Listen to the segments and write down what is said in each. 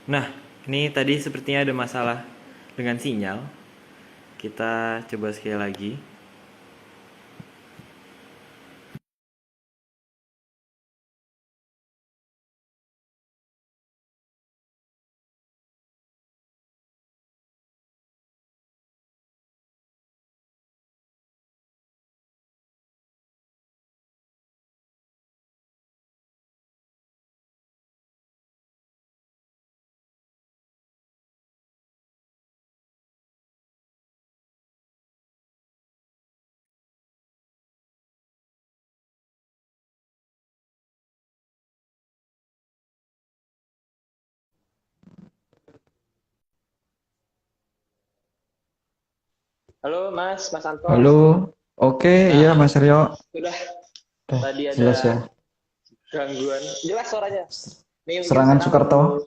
Nah, ini tadi sepertinya ada masalah dengan sinyal. Kita coba sekali lagi. Halo Mas Anton. Halo, oke, iya Nah, Mas Rio. sudah Udah tadi jelas ada ya. gangguan. Jelas suaranya. Nih mungkin Serangan sekarang Soekarto. nunggu.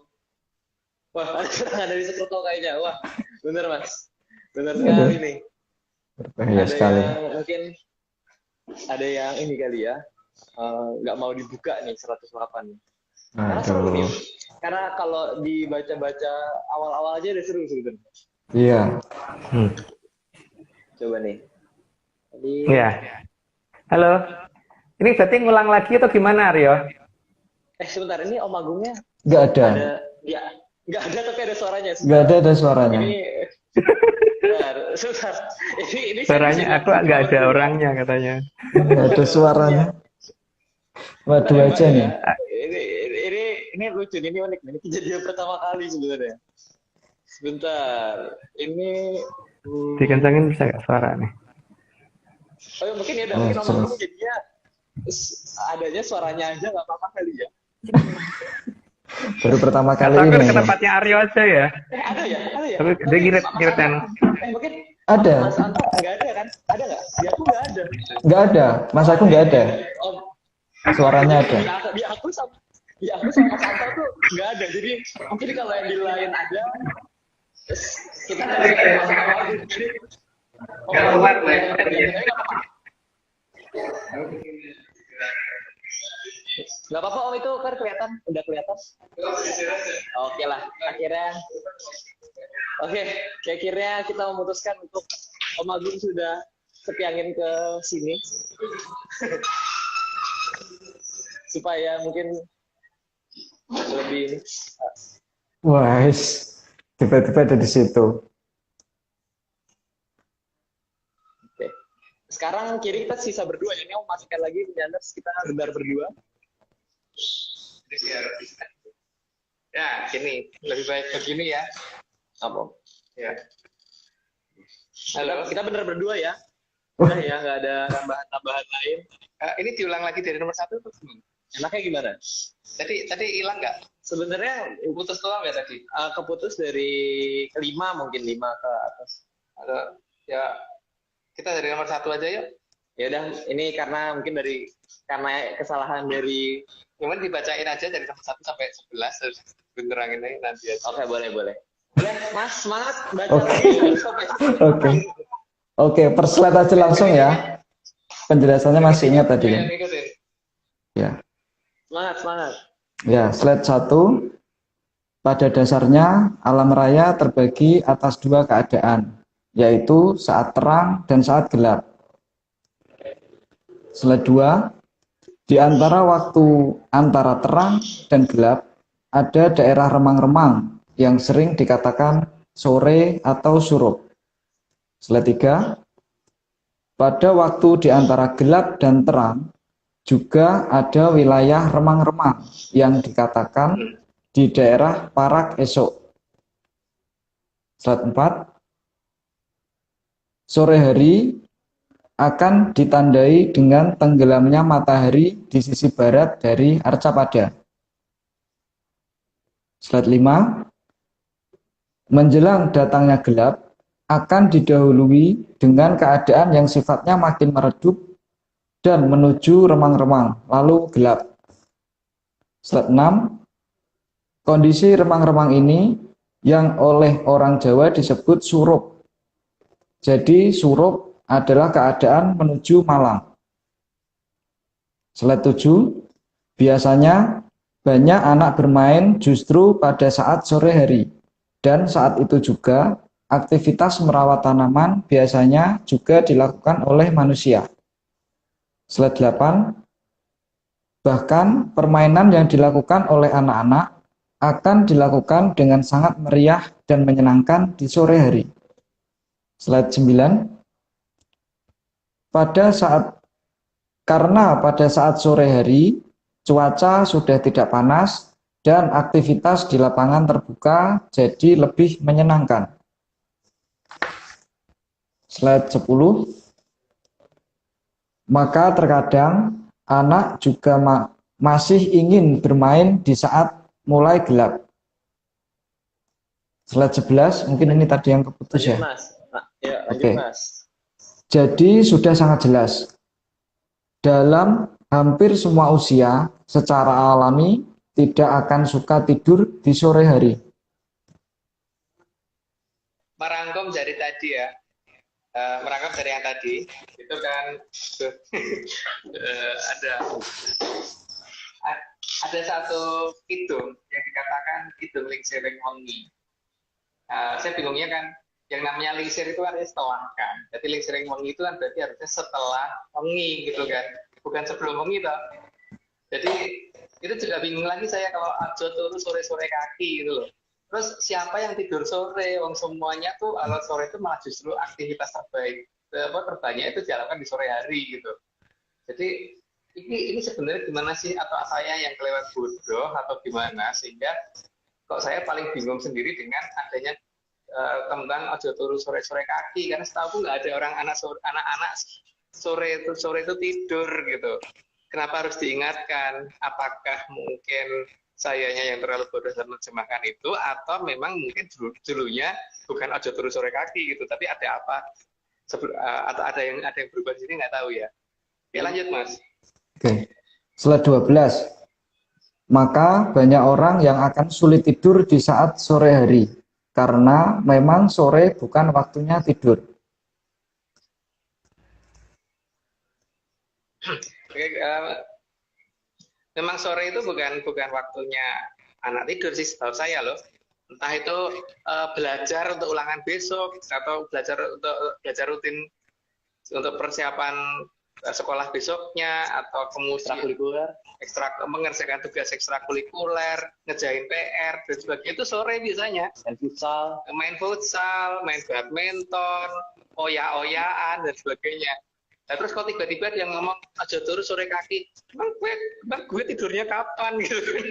Wah, ada serangan dari Sekutu kayaknya. Wah, bener Mas. Bener sekali Aduh, nih. berbahaya Ada sekali. yang mungkin ada yang ini kali ya. Nggak mau dibuka nih 108. Karena seru nih. Aduh, Karena kalau dibaca-baca awal-awal aja udah seru sebenarnya. iya. Coba nih. Tadi Ya, halo. Ini berarti ngulang lagi atau gimana, Aryo? sebentar ini Om Agungnya Nggak ada, ada ya nggak ada tapi ada suaranya nggak sebentar. ada suaranya. Ini bentar, sebentar. Ini saya bisa Suaranya aku lihat nggak gambar ada dulu ya. orangnya katanya. Nggak Nggak ada ada orangnya. suaranya. Bentar Waduh ya Mbak aja ya. nih. Ini lucu nih, ini unik nih. Ini kejadian pertama kali sebenarnya. Sebentar. Ini Dikencangin bisa nggak suara nih? oh ya, mungkin ya udah Oh, mungkin Om Agung jelas. jadinya adanya suaranya aja nggak apa-apa kali ya. Baru pertama kali Atau aku ini ke ini. tempatnya Aryo aja ya? Ada ya? Ada ya? Tapi dia Tapi Mas ngirit-ngirit Anto yang mungkin Mas Ada, Anto nggak ada kan? Ada nggak? Di aku nggak ada. nggak ada. Mas Oh aku ada nggak ya? ada. Oh, Suaranya jadi ada. di aku sama Mas Anto tuh nggak ada. Jadi mungkin kalau yang di lain ada, terus kita nggak ada masalah lagi. Jadi Om Agung kelihatan tapi nggak apa-apa. Nggak apa-apa Om, itu kan kelihatan, udah kelihatan. Oke lah, akhirnya oke, akhirnya kita memutuskan untuk Om Agung sudah sepiangin ke sini supaya mungkin lebih ini. Wah, tiba-tiba ada di situ. Oke. Sekarang kiri kita sisa berdua ya. Ini Om masukkan lagi Menyanders, kita benar berdua. Ya, sini lebih baik begini ya. Apa? Ya. Halo, kita benar berdua ya. Udah ya, nggak ada tambahan-tambahan lain. Ini diulang lagi dari nomor 1 tuh. Enaknya gimana? Tadi hilang nggak? Sebenarnya putus doang ya tadi. Keputus dari kelima, mungkin 5 ke atas. Ya, kita dari nomor 1 aja yuk. Ya udah, ini karena mungkin karena kesalahan dari cuman dibacain aja dari nomor 1 sampai 11 terus benerangin aja nanti aja. Oke, boleh. Ya, Mas, semangat baca Oke, lagi sampai oke. Oke, per slide aja langsung ya. Penjelasannya masih ingat tadi kan? ikutin. Ya. Semangat. Ya, slide 1. Pada dasarnya, alam raya terbagi atas dua keadaan, yaitu saat terang dan saat gelap. Slide 2. Di antara waktu antara terang dan gelap, ada daerah remang-remang yang sering dikatakan sore atau surup. Slide 3. Pada waktu di antara gelap dan terang, juga ada wilayah remang-remang yang dikatakan di daerah Parak Esok. Slide 4. Sore hari akan ditandai dengan tenggelamnya matahari di sisi barat dari Arcapada. Slide 5. Menjelang datangnya gelap akan didahului dengan keadaan yang sifatnya makin meredup dan menuju remang-remang, lalu gelap. Slide 6. Kondisi remang-remang ini yang oleh orang Jawa disebut surup. Jadi surup adalah keadaan menuju malam. Slide 7. Biasanya Banyak anak bermain justru pada saat sore hari, dan saat itu juga aktivitas merawat tanaman biasanya juga dilakukan oleh manusia. Slide 8. Bahkan permainan yang dilakukan oleh anak-anak akan dilakukan dengan sangat meriah dan menyenangkan di sore hari. Slide 9. Karena pada saat sore hari, cuaca sudah tidak panas dan aktivitas di lapangan terbuka jadi lebih menyenangkan. Slide 10. Maka terkadang anak juga masih ingin bermain di saat mulai gelap. Slide 11, mungkin ini tadi yang keputus Lanjut, ya. Mas. Ya, lanjut, Oke. Mas. Jadi sudah sangat jelas. Dalam hampir semua usia, secara alami tidak akan suka tidur di sore hari. Merangkum dari tadi ya. Merangkum dari yang tadi, itu kan ada satu kidung yang dikatakan kidung lingsiring wengi. Saya bingungnya kan, yang namanya lingsir itu artinya setelah kan. Jadi lingsiring wengi itu kan berarti harusnya setelah wengi gitu kan, bukan sebelum wengi toh. Jadi itu juga bingung lagi saya kalau aja turu sore-sore kaki gitu loh. Terus siapa yang tidur sore? Wong semuanya tuh kalau sore itu malah justru aktivitas terbanyak itu dilakukan di sore hari gitu. Jadi ini sebenarnya gimana sih, atau saya yang kelewat bodoh atau gimana sehingga kok saya paling bingung sendiri dengan adanya tentang aja turu sore-sore kaki, karena setahu nggak ada orang anak-anak sore itu tidur gitu. Kenapa harus diingatkan? Apakah mungkin sayanya yang terlalu bodoh dan menerjemahkan itu, atau memang mungkin dulunya bukan aja turu sore kaki gitu, tapi ada apa? Atau ada yang berubah di sini, nggak tahu ya. Oke, lanjut Mas. Oke. Slide 12. Maka banyak orang yang akan sulit tidur di saat sore hari, karena memang sore bukan waktunya tidur. Oke, memang sore itu bukan waktunya anak tidur sih, setahu saya loh. Entah itu belajar untuk ulangan besok, atau belajar rutin untuk persiapan sekolah besoknya, atau kemudian mengerjakan tugas ekstrakurikuler, ngerjain PR dan sebagainya, itu sore biasanya. Main futsal, main badminton, oya-oyaan dan sebagainya. Nah, terus kalau tiba-tiba dia ngomong aja turu sore kaki, emang gue tidurnya kapan gitu kan?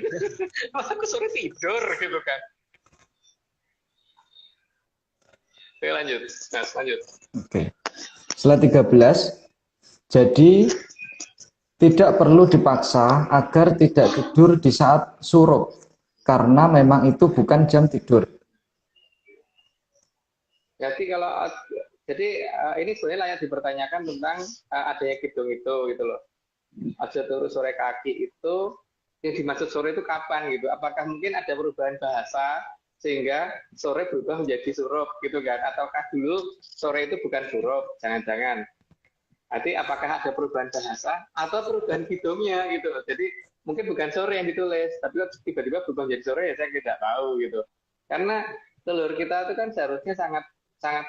Masa aku sore tidur gitu kan? Oke, lanjut. Mas, lanjut. Oke. Slide 13. Jadi tidak perlu dipaksa agar tidak tidur di saat surup, karena memang itu bukan jam tidur. Jadi ini sebenarnya layak dipertanyakan tentang adanya kidung itu gitu loh. Aja turu sore kaki itu yang dimaksud sore itu kapan gitu? Apakah mungkin ada perubahan bahasa sehingga sore berubah menjadi surup gitu kan? Ataukah dulu sore itu bukan surup? Jangan-jangan. Nanti apakah ada perubahan bahasa atau perubahan kidungnya gitu loh. Jadi mungkin bukan sore yang ditulis, tapi tiba-tiba berubah menjadi sore, ya saya tidak tahu gitu. Karena telur kita itu kan seharusnya sangat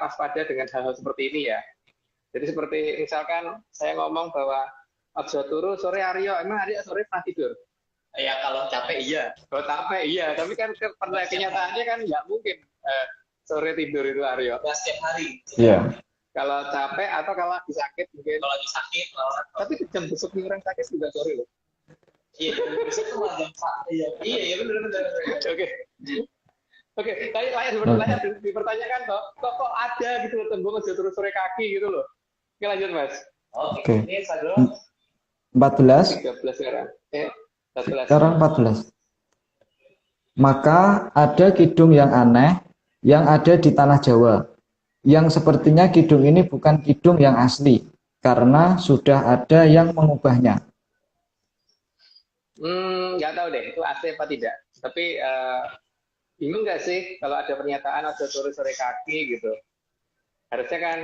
waspada dengan hal-hal seperti ini ya. Jadi seperti misalkan saya ngomong bahwa aja turu sore Aryo, emang Aryo sore pernah tidur? Ya kalau capek iya. Kalau capek iya, tapi kan pada kenyataannya kan nggak mungkin sore tidur itu Aryo. Setiap hari. Iya. Kalau capek atau kalau lagi sakit mungkin. Kalau lagi sakit. Tapi jam besoknya orang sakit juga sore loh. Iya, besok tuh jam sakit. Iya benar. Oke, tadi layak dipertanyakan toh, kok ada gitu loh tembung aja terus sore kaki gitu loh. Oke, lanjut Mas. Oke. Ini 14. 13 sekarang. 14. Sekarang 14. Maka ada kidung yang aneh yang ada di tanah Jawa, yang sepertinya kidung ini bukan kidung yang asli, karena sudah ada yang mengubahnya. Nggak tahu deh, itu asli apa tidak. Tapi bingung nggak sih kalau ada pernyataan aja turu sore kaki gitu. Harusnya kan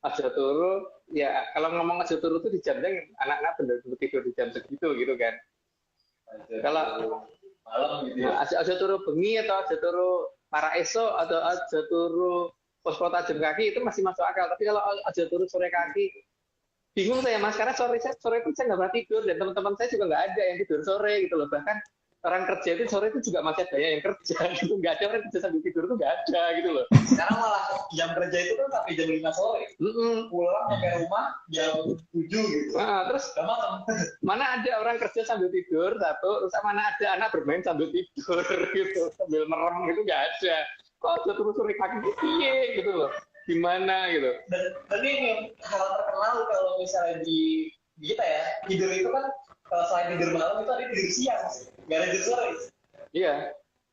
aja turu, ya kalau ngomong aja turu itu di jam-jam anak-anak benar-benar tidur di jam segitu gitu kan. malam gitu ya. Aja turu bengi atau aja turu para esok atau aja turu pos tajam kaki itu masih masuk akal. Tapi kalau aja turu sore kaki, bingung saya Mas, karena sore itu saya nggak pernah tidur dan teman-teman saya juga nggak ada yang tidur sore gitu loh. Bahkan orang kerja itu sore itu juga masih banyak yang kerja gitu, nggak ada orang kerja sambil tidur itu nggak ada gitu loh. Sekarang malah jam kerja itu kan sampai jam 5 sore. Pulang sampai rumah jam 7 gitu. Nah, terus malam. mana ada orang kerja sambil tidur satu, terus mana ada anak bermain sambil tidur gitu, sambil merem gitu nggak ada. Kok aja terus sore kaki gitu loh. Gimana gitu. Dan ini hal terkenal kalau misalnya di kita ya, tidur itu kan kalau selain tidur malam itu ada tidur siang, nggak ada tidur sore. Iya.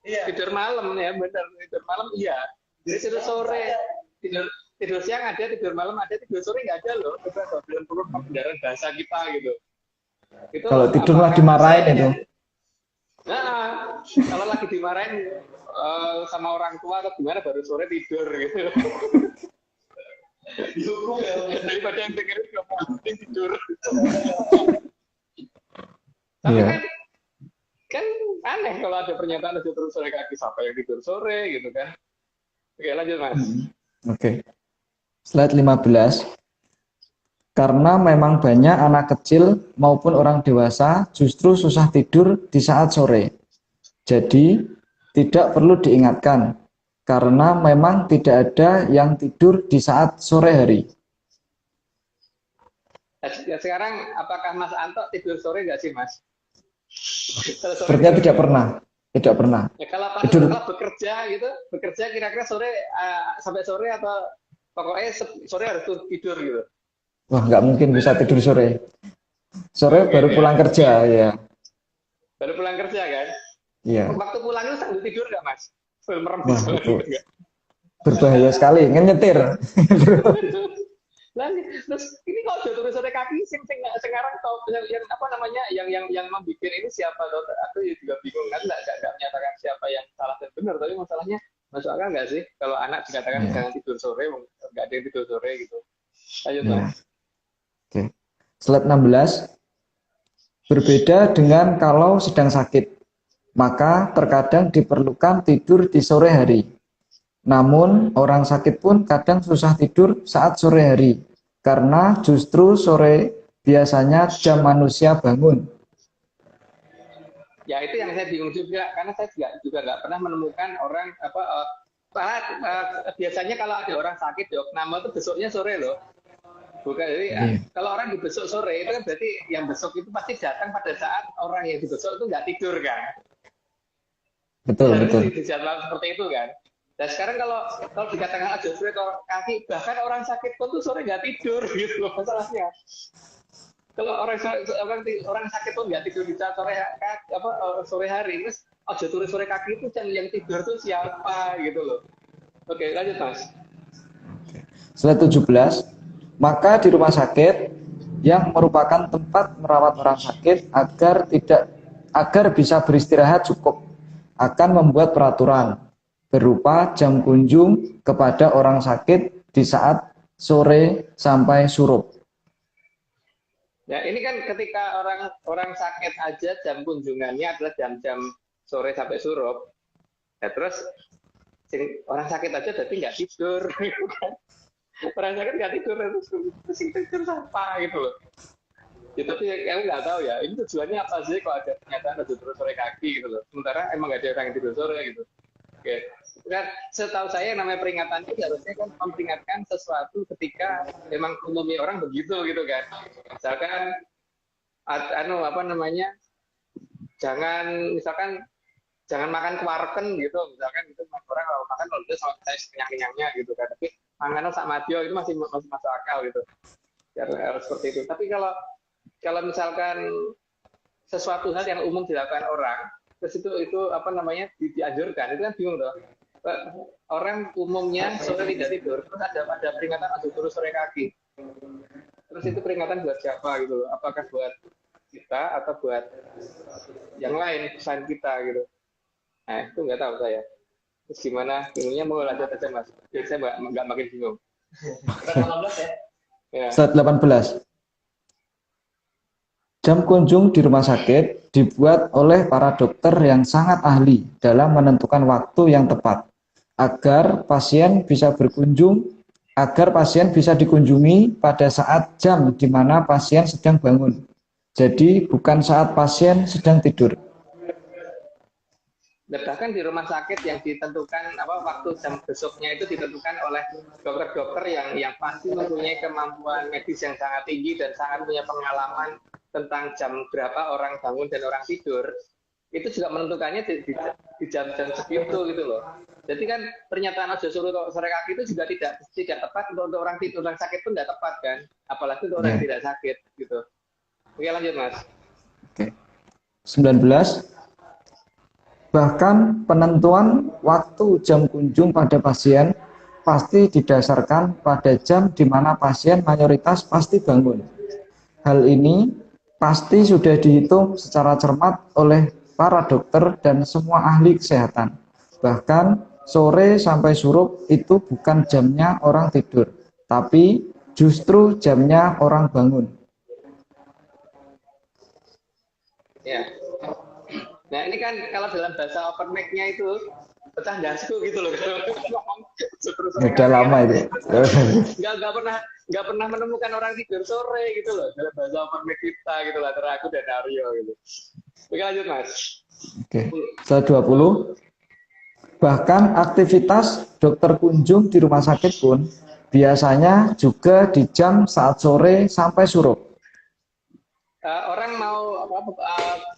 Iya. Tidur malam ya, benar. Tidur malam iya. Tidur sore, tidur siang ada, tidur malam ada, tidur sore nggak ada loh. Itu 90% kendaraan bahasa kita gitu. Itu Kalau tidur malah dimarahin itu. Nah, kalau lagi dimarahin sama orang tua atau gimana baru sore tidur gitu. Dihukum ya. Daripada yang dengerin nggak mau tidur. Tapi Iya. kan aneh kalau ada pernyataan aja terus sore kaki, siapa yang tidur sore gitu kan. Oke, lanjut Mas. Oke. Slide 15. Karena memang banyak anak kecil maupun orang dewasa justru susah tidur di saat sore. Jadi, tidak perlu diingatkan, karena memang tidak ada yang tidur di saat sore hari. Nah, sekarang apakah Mas Anto tidur sore nggak sih Mas? Sepertinya tidak pernah. Tidak pernah. Ya, kalau Tidur. bekerja gitu, bekerja kira-kira sore sampai sore atau pokoknya sore harus tidur gitu. Wah, nggak mungkin bisa tidur sore. Sore baru pulang kerja, ya. Baru pulang kerja kan? Iya. Waktu pulang itu sambil tidur nggak Mas? Sambil merem Wah, gitu itu nggak? berbahaya sekali. Nyetir. Nah, terus ini kalau jatuh sore kaki, sekarang tau yang apa namanya, yang membuat ini siapa? Aku juga bingung kan, nggak menyatakan siapa yang salah dan benar, tapi masalahnya masuk akal nggak sih kalau anak dikatakan jangan tidur sore, nggak ada yang tidur sore gitu. Lanjut Ya. Mas. Oke. Slide 16. Berbeda dengan kalau sedang sakit, maka terkadang diperlukan tidur di sore hari. Namun, orang sakit pun kadang susah tidur saat sore hari, karena justru sore biasanya jam manusia bangun. Ya itu yang saya bingung juga, karena saya juga nggak pernah menemukan orang biasanya kalau ada orang sakit dok, nama itu besoknya sore loh. Bukan, jadi kalau orang dibesok sore itu kan berarti yang besok itu pasti datang pada saat orang yang dibesok itu nggak tidur kan. Betul, betul. Di jadwal seperti itu kan. Dan sekarang kalau dikatakan aja sore atau kaki, bahkan orang sakit pun tuh sore nggak tidur gitu loh masalahnya. Kalau orang sakit pun nggak tidur di saat sore hari, terus aja sore kaki itu yang tidur tuh siapa gitu loh. Oke, lanjut Mas. Slide 17. Maka di rumah sakit yang merupakan tempat merawat orang sakit agar bisa beristirahat cukup akan membuat peraturan berupa jam kunjung kepada orang sakit di saat sore sampai surup. Ya ini kan ketika orang sakit aja jam kunjungannya adalah jam-jam sore sampai surup. Ya terus orang sakit aja berarti nggak tidur. Orang sakit nggak tidur, terus tidur apa gitu loh. Ya, tapi aku nggak tahu ya, ini tujuannya apa sih kalau ada pernyataan tidur sore kaki gitu loh. Sementara emang nggak ada orang yang tidur sore gitu. Oke, kan setahu saya yang namanya peringatan itu harusnya kan memperingatkan sesuatu ketika memang umumnya orang begitu gitu kan. Misalkan jangan makan kewarken gitu, misalkan gitu orang kalau makan kalau dia saya kenyang-kenyangnya gitu kan. Tapi makanan sak madyo itu masih masuk akal gitu. Harus seperti itu. Tapi kalau misalkan sesuatu hal yang umum dilakukan orang, terus itu dianjurkan, itu kan bingung loh. Orang umumnya sore tidak tidur, terus ada peringatan aja terus sore kaki. Terus itu peringatan buat siapa gitu loh? Apakah buat kita atau buat yang lain selain kita gitu? Nah itu nggak tahu saya. Terus gimana? Bingungnya mau lanjut aja Mas. Biar saya nggak makin bingung. 18 ya. Ya. Slide 18. Jam kunjung di rumah sakit dibuat oleh para dokter yang sangat ahli dalam menentukan waktu yang tepat agar pasien bisa dikunjungi pada saat jam di mana pasien sedang bangun. Jadi bukan saat pasien sedang tidur. Dan bahkan di rumah sakit yang ditentukan waktu jam besoknya itu ditentukan oleh dokter-dokter yang pasti mempunyai kemampuan medis yang sangat tinggi dan sangat punya pengalaman tentang jam berapa orang bangun dan orang tidur. Itu juga menentukannya di jam-jam segitu gitu loh. Jadi kan pernyataan ojo suruh sore kaki itu juga tidak tepat untuk orang tidur, orang sakit pun tidak tepat kan, apalagi untuk orang yang tidak sakit gitu. Oke, lanjut Mas. Oke. 19. Bahkan penentuan waktu jam kunjung pada pasien pasti didasarkan pada jam di mana pasien mayoritas pasti bangun. Hal ini pasti sudah dihitung secara cermat oleh para dokter dan semua ahli kesehatan. Bahkan sore sampai surup itu bukan jamnya orang tidur, tapi justru jamnya orang bangun. Ya. Nah ini kan kalau dalam bahasa open mic-nya itu pecah dasku gitu loh. Udah lama itu. Nggak pernah menemukan orang tidur sore gitu loh dalam bahasa open mic kita gitu lah antara aku dan Aryo gitu. Oke, lanjut Mas. Oke. Setelah 20. Bahkan aktivitas dokter kunjung di rumah sakit pun biasanya juga di jam saat sore sampai surup. Orang mau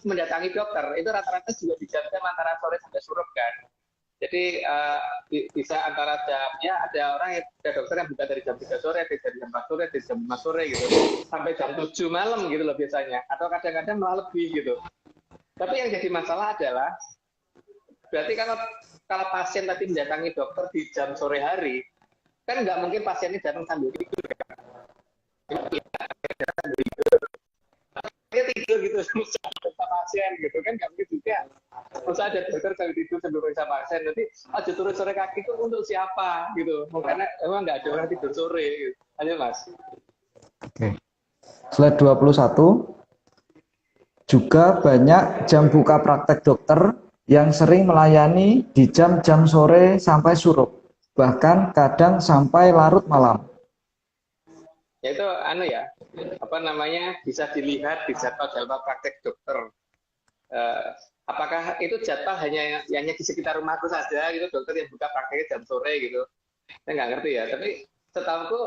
mendatangi dokter itu rata-rata juga di jam-jam antara sore sampai surup kan. Jadi bisa antara jamnya ada orang ada dokter yang buka dari jam 3 sore, dari jam 4 sore, dari jam 5 sore gitu sampai jam 7 malam gitu loh biasanya, atau kadang-kadang malah lebih gitu. Tapi yang jadi masalah adalah berarti kalau pasien tadi mendatangi dokter di jam sore hari kan nggak mungkin pasien ini datang sambil tidur kan? Dia tidur gitu sama pasien gitu kan nggak mungkin juga. Masa ada dokter sambil tidur sambil periksa pasien, nanti aja turun sore kaki itu untuk siapa gitu? Karena emang nggak ada orang tidur sore gitu. Ayo Mas. Oke. Slide 21. Juga banyak jam buka praktek dokter yang sering melayani di jam-jam sore sampai surup, bahkan kadang sampai larut malam. Ya itu bisa dilihat di jadwal praktek dokter. Apakah itu jadwal hanya di sekitar rumahku saja gitu, dokter yang buka prakteknya jam sore gitu? Saya nggak ngerti ya, tapi setahuku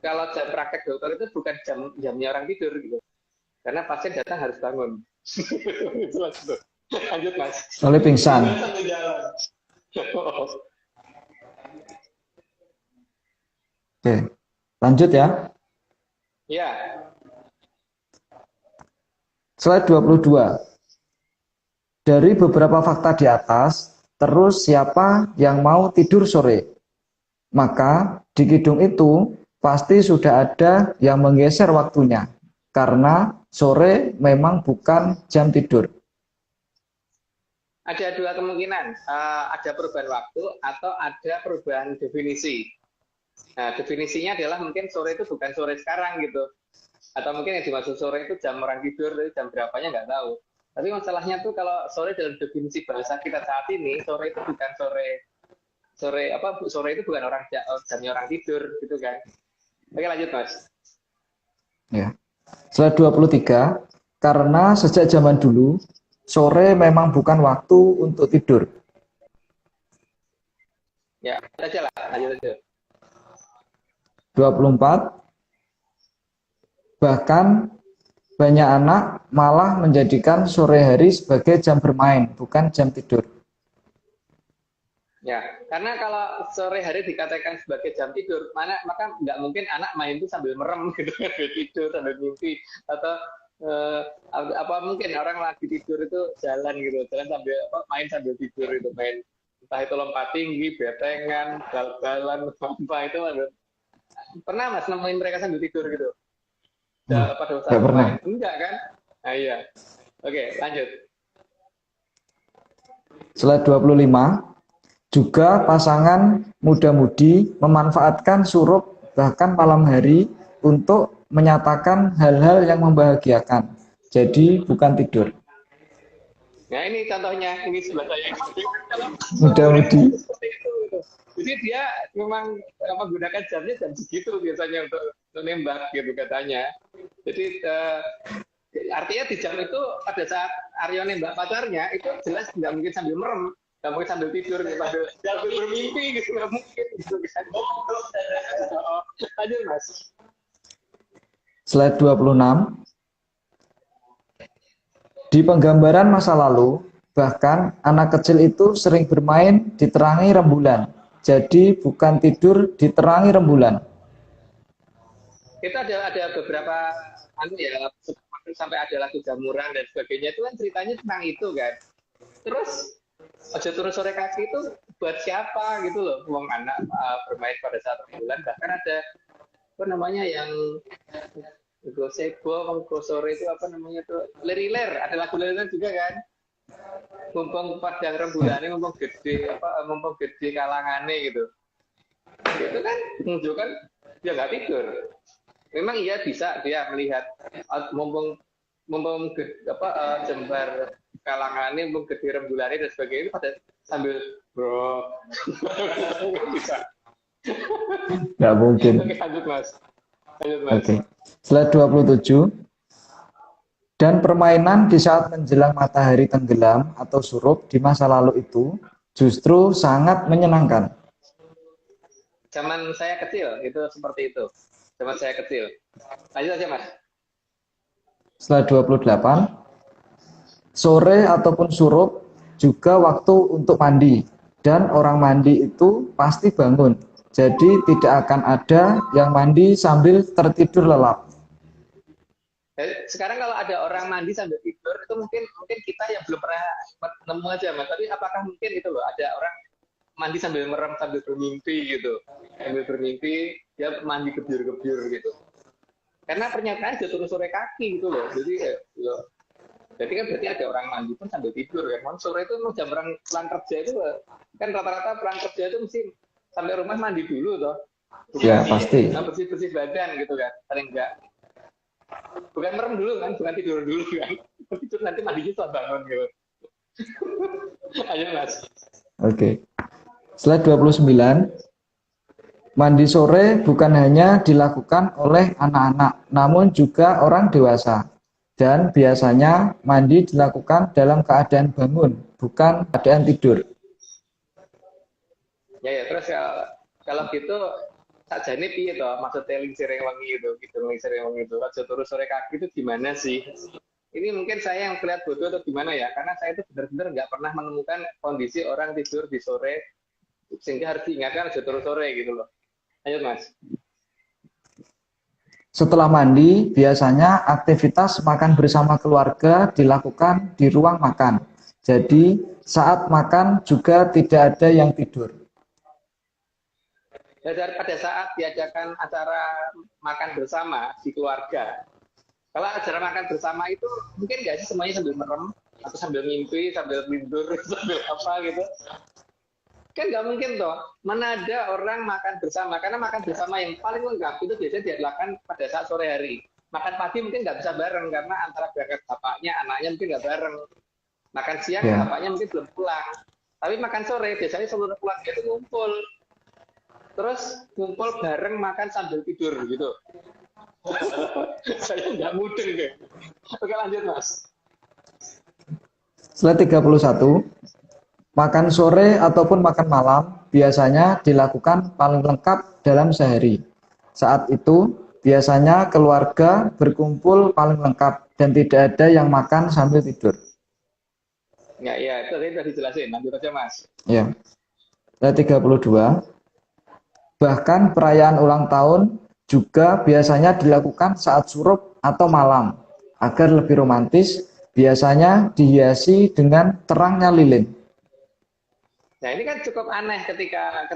kalau jam praktek dokter itu bukan jamnya orang tidur gitu, karena pasien datang harus bangun. Lanjut Mas. Oleh pingsan. Oke, lanjut ya. Ya. Slide 22. Dari beberapa fakta di atas, terus siapa yang mau tidur sore? Maka di kidung itu pasti sudah ada yang menggeser waktunya, karena sore memang bukan jam tidur. Ada dua kemungkinan, ada perubahan waktu atau ada perubahan definisi. Nah, definisinya adalah mungkin sore itu bukan sore sekarang gitu. Atau mungkin yang dimaksud sore itu jam orang tidur, jam berapanya nggak tahu. Tapi masalahnya tuh kalau sore dalam definisi bahasa kita saat ini, sore itu bukan sore itu bukan jamnya orang tidur gitu kan. Oke, lanjut Mas. Ya. Slide 23, karena sejak zaman dulu, sore memang bukan waktu untuk tidur. Ya, aja lah, lanjut aja. 24. Bahkan banyak anak malah menjadikan sore hari sebagai jam bermain, bukan jam tidur. Ya, karena kalau sore hari dikatakan sebagai jam tidur, maka nggak mungkin anak main itu sambil merem gitu, sambil tidur, sambil mimpi, atau mungkin orang lagi tidur itu jalan sambil main sambil tidur itu, main entah itu lompat tinggi, betengan, bal-balan, apa itu pernah Mas nemuin mereka sambil tidur gitu? Pada saat pernah. Enggak kan? Nah, iya. Oke, lanjut. Slide 25. Juga pasangan muda-mudi memanfaatkan surup bahkan malam hari untuk menyatakan hal-hal yang membahagiakan. Jadi bukan tidur. Nah ini contohnya, ini sebelah saya. Kalau Mudah-mudi. seperti itu, gitu. Jadi dia memang menggunakan jamnya jam segitu biasanya untuk nembak gitu katanya. Jadi artinya di jam itu pada saat Aryo nembak pacarnya itu jelas nggak mungkin sambil merem, nggak mungkin sambil tidur, sambil bermimpi gitu, nggak mungkin gitu kan. Oh, lanjut Mas. Slide 26. Di penggambaran masa lalu, bahkan anak kecil itu sering bermain diterangi rembulan. Jadi bukan tidur diterangi rembulan. Itu ada beberapa sampai ada lagu jamuran dan sebagainya itu kan ceritanya tentang itu kan. Terus Ojo Turu Sore Kaki itu buat siapa gitu loh, wong anak bermain pada saat rembulan. Bahkan ada apa namanya yang Gosebo, Sore itu apa namanya tuh, Leriler, ada lagu Leriler juga kan. Mumpung padang rembulannya mumpung gede kalangannya gitu. Itu kan menunjukkan dia nggak tidur. Memang iya bisa dia melihat mumpung jembar kalangannya mumpung gede rembulannya dan sebagainya itu pada sambil bro. Bisa. Nggak mungkin. Oke, lanjut Mas. Oke. Slide 27. Dan permainan di saat menjelang matahari tenggelam atau surup di masa lalu itu justru sangat menyenangkan. Zaman saya kecil itu seperti itu. Zaman saya kecil. Lanjut aja Mas. Slide 28. Sore ataupun surup juga waktu untuk mandi. Dan orang mandi itu pasti bangun. Jadi tidak akan ada yang mandi sambil tertidur lelap. Sekarang kalau ada orang mandi sambil tidur itu mungkin kita yang belum pernah nemu aja Mas. Tapi apakah mungkin itu loh ada orang mandi sambil merem sambil bermimpi gitu. Sambil bermimpi dia mandi gebyur-gebyur gitu. Karena pernyataan Ojo Turu Sore Kaki gitu loh. Jadi kan berarti ada orang mandi pun sambil tidur ya. Sore itu mau jam pulang kerja itu kan rata-rata pulang kerja itu mesti sampai rumah mandi dulu toh. Ya, pasti. Bersih-bersih badan gitu kan. Paling enggak. Bukan merem dulu kan, bukan tidur dulu kan. Tidur nanti mandinya setelah bangun gitu. Ayo Mas. Oke. Slide 29. Mandi sore bukan hanya dilakukan oleh anak-anak, namun juga orang dewasa. Dan biasanya mandi dilakukan dalam keadaan bangun, bukan keadaan tidur. Ya, terus kalau gitu sakjane piye to maksud teling sireng wengi itu Ojo Turu Sore Kaki itu gimana sih? Ini mungkin saya yang kelihatan bodoh atau gimana ya, karena saya itu benar-benar nggak pernah menemukan kondisi orang tidur di sore sehingga harus diingatkan Ojo Turu Sore gitu loh. Ayo Mas. Setelah mandi, biasanya aktivitas makan bersama keluarga dilakukan di ruang makan. Jadi saat makan juga tidak ada yang tidur. Pada saat diadakan acara makan bersama di keluarga, kalau acara makan bersama itu mungkin nggak sih semuanya sambil merem atau sambil mimpi, sambil tidur, sambil apa gitu? Kan nggak mungkin toh. Mana ada orang makan bersama? Karena makan bersama yang paling lengkap itu biasanya dilakukan pada saat sore hari. Makan pagi mungkin nggak bisa bareng karena antara berangkat bapaknya, anaknya mungkin nggak bareng. Makan siang bapaknya mungkin belum pulang. Tapi makan sore biasanya seluruh keluarga itu ngumpul. Terus kumpul bareng makan sambil tidur gitu. Saya nggak mudeng deh. Oke lanjut Mas. Slide 31. Makan sore ataupun makan malam biasanya dilakukan paling lengkap dalam sehari. Saat itu biasanya keluarga berkumpul paling lengkap dan tidak ada yang makan sambil tidur. Ya, itu tadi sudah dijelasin. Lanjut aja Mas. Ya. Slide 32. Bahkan perayaan ulang tahun juga biasanya dilakukan saat surup atau malam. Agar lebih romantis, biasanya dihiasi dengan terangnya lilin. Nah ini kan cukup aneh ketika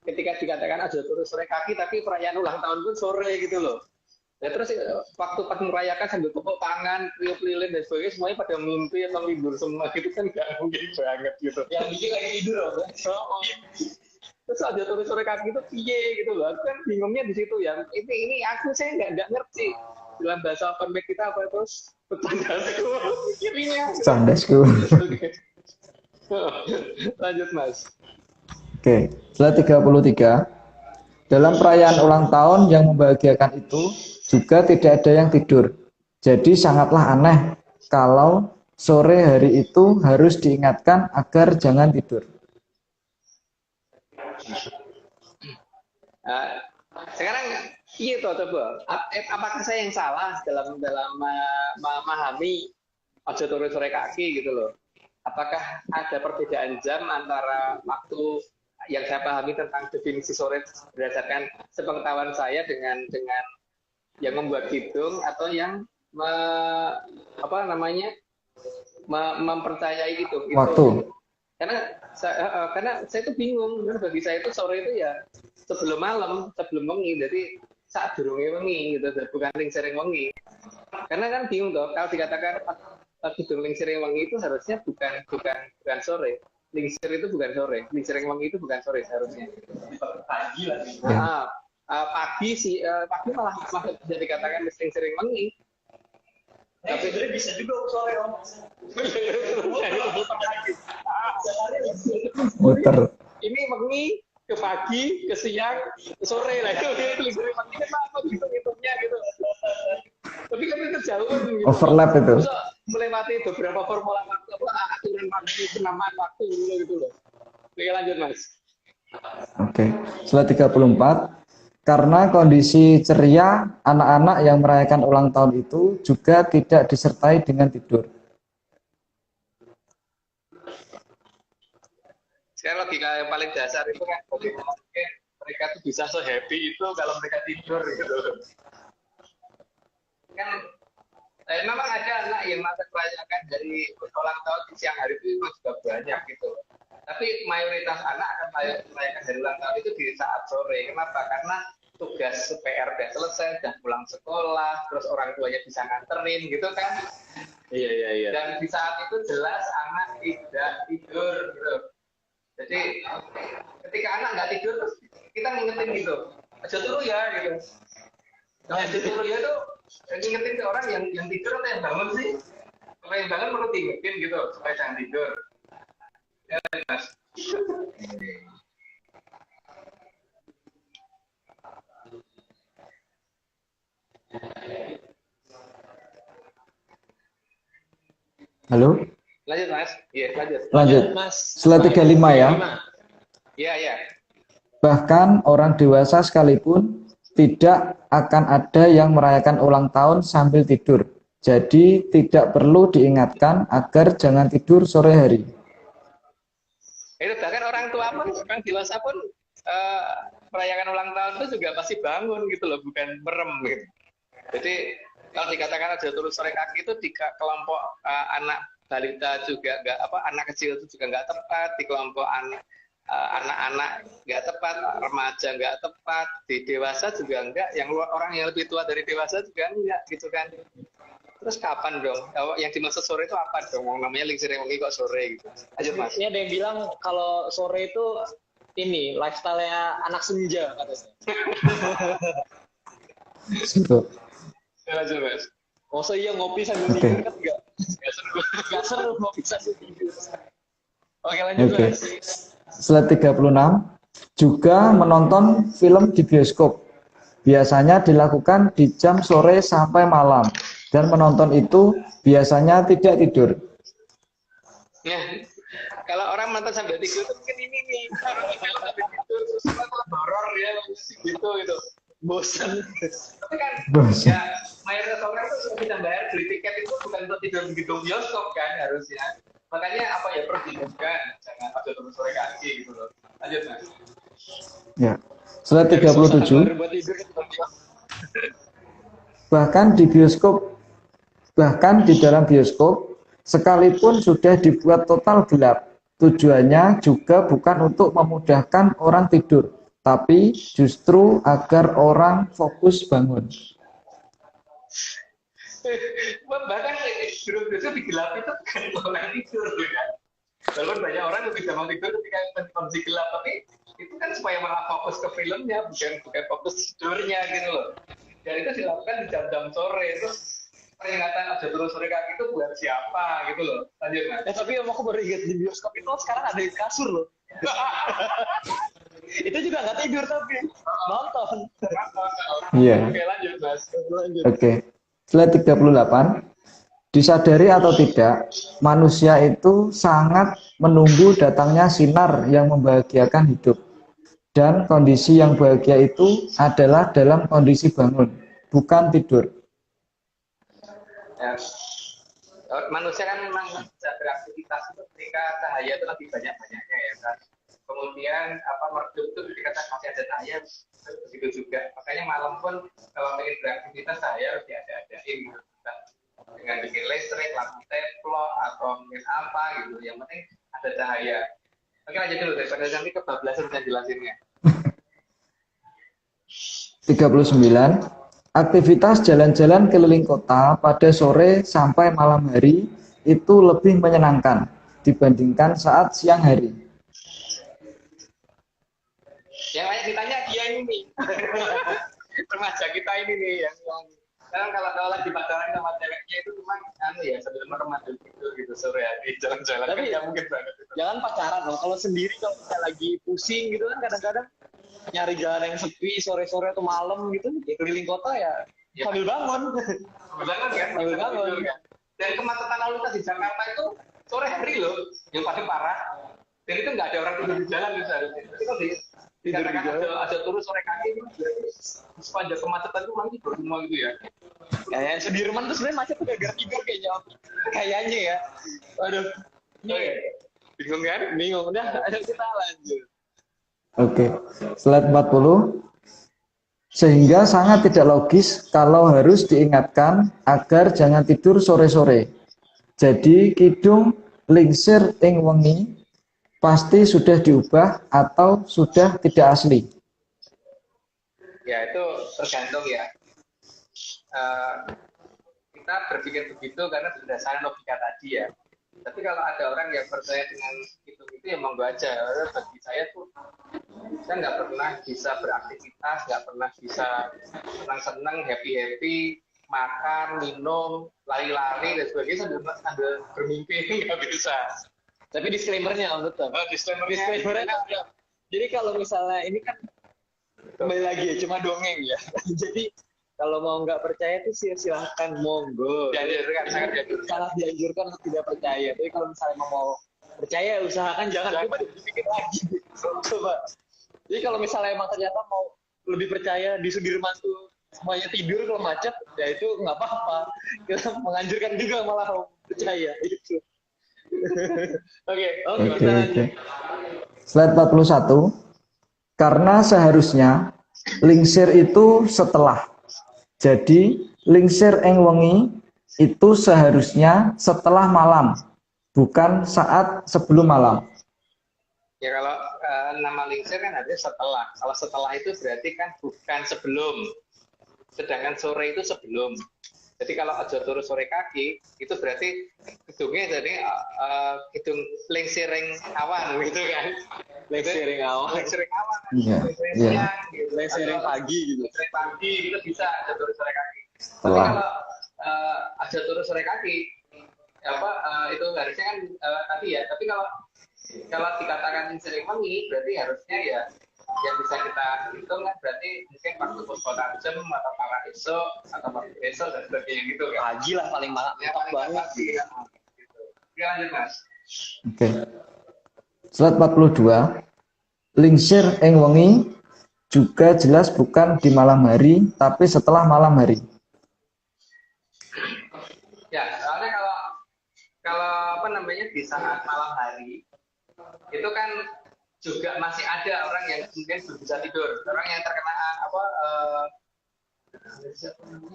dikatakan Ojo Turu Sore Kaki, tapi perayaan ulang tahun pun sore gitu loh. Nah terus waktu pas merayakan sambil tepuk tangan, tiup lilin dan sebagainya, semuanya pada mimpi atau libur semua gitu kan nggak mungkin banget gitu. Yang bikin lagi tidur loh. Terus Ojo Turu Sore Kaki itu piye gitu loh. Aku kan bingungnya di situ ya. Ini saya nggak ngerti. dalam bahasa open mic kita apa terus? Bercandasku. Kirinya. Candasku. Oke. Lanjut Mas. Oke, setelah 33, dalam perayaan ulang tahun yang membahagiakan itu juga tidak ada yang tidur. Jadi sangatlah aneh kalau sore hari itu harus diingatkan agar jangan tidur. Sekarang iya toh coba. Apakah saya yang salah dalam memahami ojo turu sore kaki gitu loh? Apakah ada perbedaan jam antara waktu yang saya pahami tentang definisi sore berdasarkan sepengetahuan saya dengan yang membuat hitung atau yang mempercayai itu? Waktu. Karena saya itu bingung, bagi saya itu sore itu ya sebelum malam, sebelum wengi, jadi saat durunge wengi gitu, bukan ring sering wengi. Karena kan bingung toh, kalau dikatakan durung ring sering wengi itu harusnya bukan sore. Lingsir itu bukan sore, ring sering wengi itu bukan sore seharusnya. Pagi lah. Pagi malah bisa dikatakan ring sering wengi. Tapi sebenarnya bisa juga sore om. Muter. Ini wengi ke pagi, ke siang, ke sore lah itu sering wengi kan apa hitungnya gitu. Tapi kan itu jauh gitu. Overlap itu. Bisa melewati beberapa formula waktu aturan waktu, penamaan waktu gitu loh. Oke lanjut Mas. Oke, setelah 34, karena kondisi ceria, anak-anak yang merayakan ulang tahun itu juga tidak disertai dengan tidur. Sekarang logika yang paling dasar itu kan bagaimana mungkin mereka tuh bisa se-happy itu kalau mereka tidur gitu. Kan memang ada anak yang masa merayakan dari ulang tahun di siang hari itu juga banyak gitu. Tapi mayoritas anak akan merayakan hari ulang tahun itu di saat sore. Kenapa? Karena tugas PR udah selesai, udah pulang sekolah, terus orang tuanya bisa nganterin gitu kan. Iya. Dan di saat itu jelas anak tidak tidur gitu. Jadi ketika anak nggak tidur, terus kita ngingetin gitu. Aja turu ya gitu. Nah, aja turu ya tuh ngingetin ke orang yang tidur atau yang bangun sih. Kalau yang bangun perlu diingetin gitu supaya jangan tidur. Ya, Mas. Halo? Lanjut Mas. Iya, lanjut. Lanjut. Mas. Setelah 35 ya. Iya. Bahkan orang dewasa sekalipun tidak akan ada yang merayakan ulang tahun sambil tidur. Jadi tidak perlu diingatkan agar jangan tidur sore hari. Itu bahkan orang tua pun, orang dewasa pun merayakan ulang tahun itu juga pasti bangun gitu loh, bukan merem gitu. Jadi kalau dikatakan aja turun sore kaki itu di kelompok anak balita juga anak kecil itu juga nggak tepat, di kelompok anak-anak nggak tepat, remaja nggak tepat, di dewasa juga enggak, yang orang yang lebih tua dari dewasa juga enggak gitu kan. Terus kapan dong? Yang dimaksud sore itu apa dong? Namanya lingsir wengi kok sore gitu. Ayo Mas. Ini ada yang bilang kalau sore itu ini lifestyle-nya anak senja katanya. Situ. Lanjut Mas. Masa iya ngopi sambil Oke. tidur kan enggak seru ngopi sambil tidur. Oke lanjut Oke. Mas. Setelah 36, juga menonton film di bioskop. Biasanya dilakukan di jam sore sampai malam. Dan menonton itu biasanya tidak tidur. Nah, kalau orang nonton sambil tidur itu mungkin ini nih, orang film sambil tidur terus horor ya gitu. Bosan. Tapi kan Bosan. ya mayoritas orang itu sudah bisa bayar beli tiket itu bukan untuk tidur di gedung bioskop kan harusnya. Makanya apa ya perlu dijaga, jangan ada terus sore kaki gitu loh. Lanjut Mas. Ya. Setelah 37, Buat tidur kan bahkan di dalam bioskop, sekalipun sudah dibuat total gelap, tujuannya juga bukan untuk memudahkan orang tidur, tapi justru agar orang fokus bangun. Bahkan grup itu digelap itu bukan orang tidur kan. Walaupun banyak orang yang tidak mau tidur ketika kondisi gelap, tapi itu kan supaya malah fokus ke filmnya, bukan fokus tidurnya gitu loh. Dan itu dilakukan di jam-jam sore. Terus peringatan aja turun sore kaki itu buat siapa gitu loh. Lanjut Mas. Tapi aku baru ingat di bioskop itu sekarang ada yang kasur loh. Itu juga nggak tidur tapi nonton. Iya. Oke lanjut Mas. Lanjut. Oke. Slide 38. Disadari atau tidak, manusia itu sangat menunggu datangnya sinar yang membahagiakan hidup. Dan kondisi yang bahagia itu adalah dalam kondisi bangun, bukan tidur. Ya. Manusia kan memang bisa beraktivitas itu ketika cahaya itu lebih banyak-banyaknya ya kan. Kemudian meredup itu ketika masih ada cahaya begitu juga. Makanya malam pun kalau ingin beraktivitas cahaya harus diada-adain gitu. Dengan bikin listrik, lampu teflon atau mungkin apa gitu. Yang penting ada cahaya. Oke lanjut dulu daripada nanti kebablasan saya jelasinnya. 39. Aktivitas jalan-jalan keliling kota pada sore sampai malam hari itu lebih menyenangkan dibandingkan saat siang hari. Yang banyak ditanya dia ini nih. Remaja kita ini nih yang kalau lagi pacaran sama ceweknya itu cuma ya sebelum remaja gitu sore hari jalan-jalan kan Tapi nggak mungkin banget itu. jangan pacaran loh. Kalau sendiri kalau misalnya lagi pusing gitu kan kadang-kadang nyari jalan yang sepi sore-sore atau malam gitu ya keliling kota ya Ya. sambil bangun. Kebetulan kan Sambil bangun. tidur, kan. Dan kemacetan lalu lintas di Jakarta itu sore hari loh yang paling parah. Dan itu nggak ada orang tidur di jalan misalnya. Itu kan dikatakan ada turun sore kaki itu sepanjang kemacetan itu orang tidur semua gitu ya. Kayak Sudirman tuh sebenarnya macet gara-gara tidur kayaknya ya. Waduh. Oke. Bingung kan? Bingung. Udah, ayo kita lanjut. Oke. Slide 40. Sehingga sangat tidak logis kalau harus diingatkan agar jangan tidur sore-sore. Jadi kidung lingsir ing wengi pasti sudah diubah atau sudah tidak asli. Ya itu tergantung ya. Kita berpikir begitu karena berdasarkan logika tadi ya. Tapi kalau ada orang yang percaya dengan itu ya monggo aja. Karena bagi saya tuh saya nggak pernah bisa beraktivitas, nggak pernah bisa senang-senang, happy-happy, makan, minum, lari-lari dan sebagainya sambil bermimpi nggak bisa. Tapi disclaimer-nya betul. Disclaimer-nya ada. Jadi kalau misalnya ini kan kembali lagi ya cuma dongeng ya. Jadi kalau mau nggak percaya tuh silahkan monggo. dianjurkan, sangat dianjurkan. Sangat dianjurkan untuk tidak percaya. Tapi kalau misalnya mau percaya usahakan jangan dipikir lagi. Coba. Jadi kalau misalnya emang ternyata mau lebih percaya di Sudirman tuh semuanya tidur kalau macet, ya itu nggak apa-apa. Kita menganjurkan juga malah percaya itu. Oke. Oke. Slide 41. Karena seharusnya lingsir itu setelah. Jadi lingsir ing wengi itu seharusnya setelah malam, bukan saat sebelum malam. Ya kalau nama lingsir kan ada setelah. Kalau setelah itu berarti kan bukan sebelum. Sedangkan sore itu sebelum. Jadi kalau aja turu sore kaki itu berarti gedungnya jadi gedung lingsiring awan gitu kan. Lengsiring awan. Lingsiring awan. Iya. Siang, gitu. Lengsiring pagi gitu. Lingsiring pagi itu bisa aja turu sore kaki. Tapi Setelah. kalau aja turu sore kaki itu harusnya kan tadi ya. Tapi kalau dikatakan lingsiring wengi berarti harusnya ya yang bisa kita hitung kan berarti mungkin waktu purba jam atau para esok atau waktu esok dan sebagainya gitu kan. Pagi lah paling mantap Ya paling banget. pagi kan. Gitu. Oke lanjut Mas. Oke. Slide 42. Lingsir ing wengi juga jelas bukan di malam hari, tapi setelah malam hari. Ya, soalnya kalau di saat malam hari itu kan juga masih ada orang yang mungkin belum bisa tidur, orang yang terkena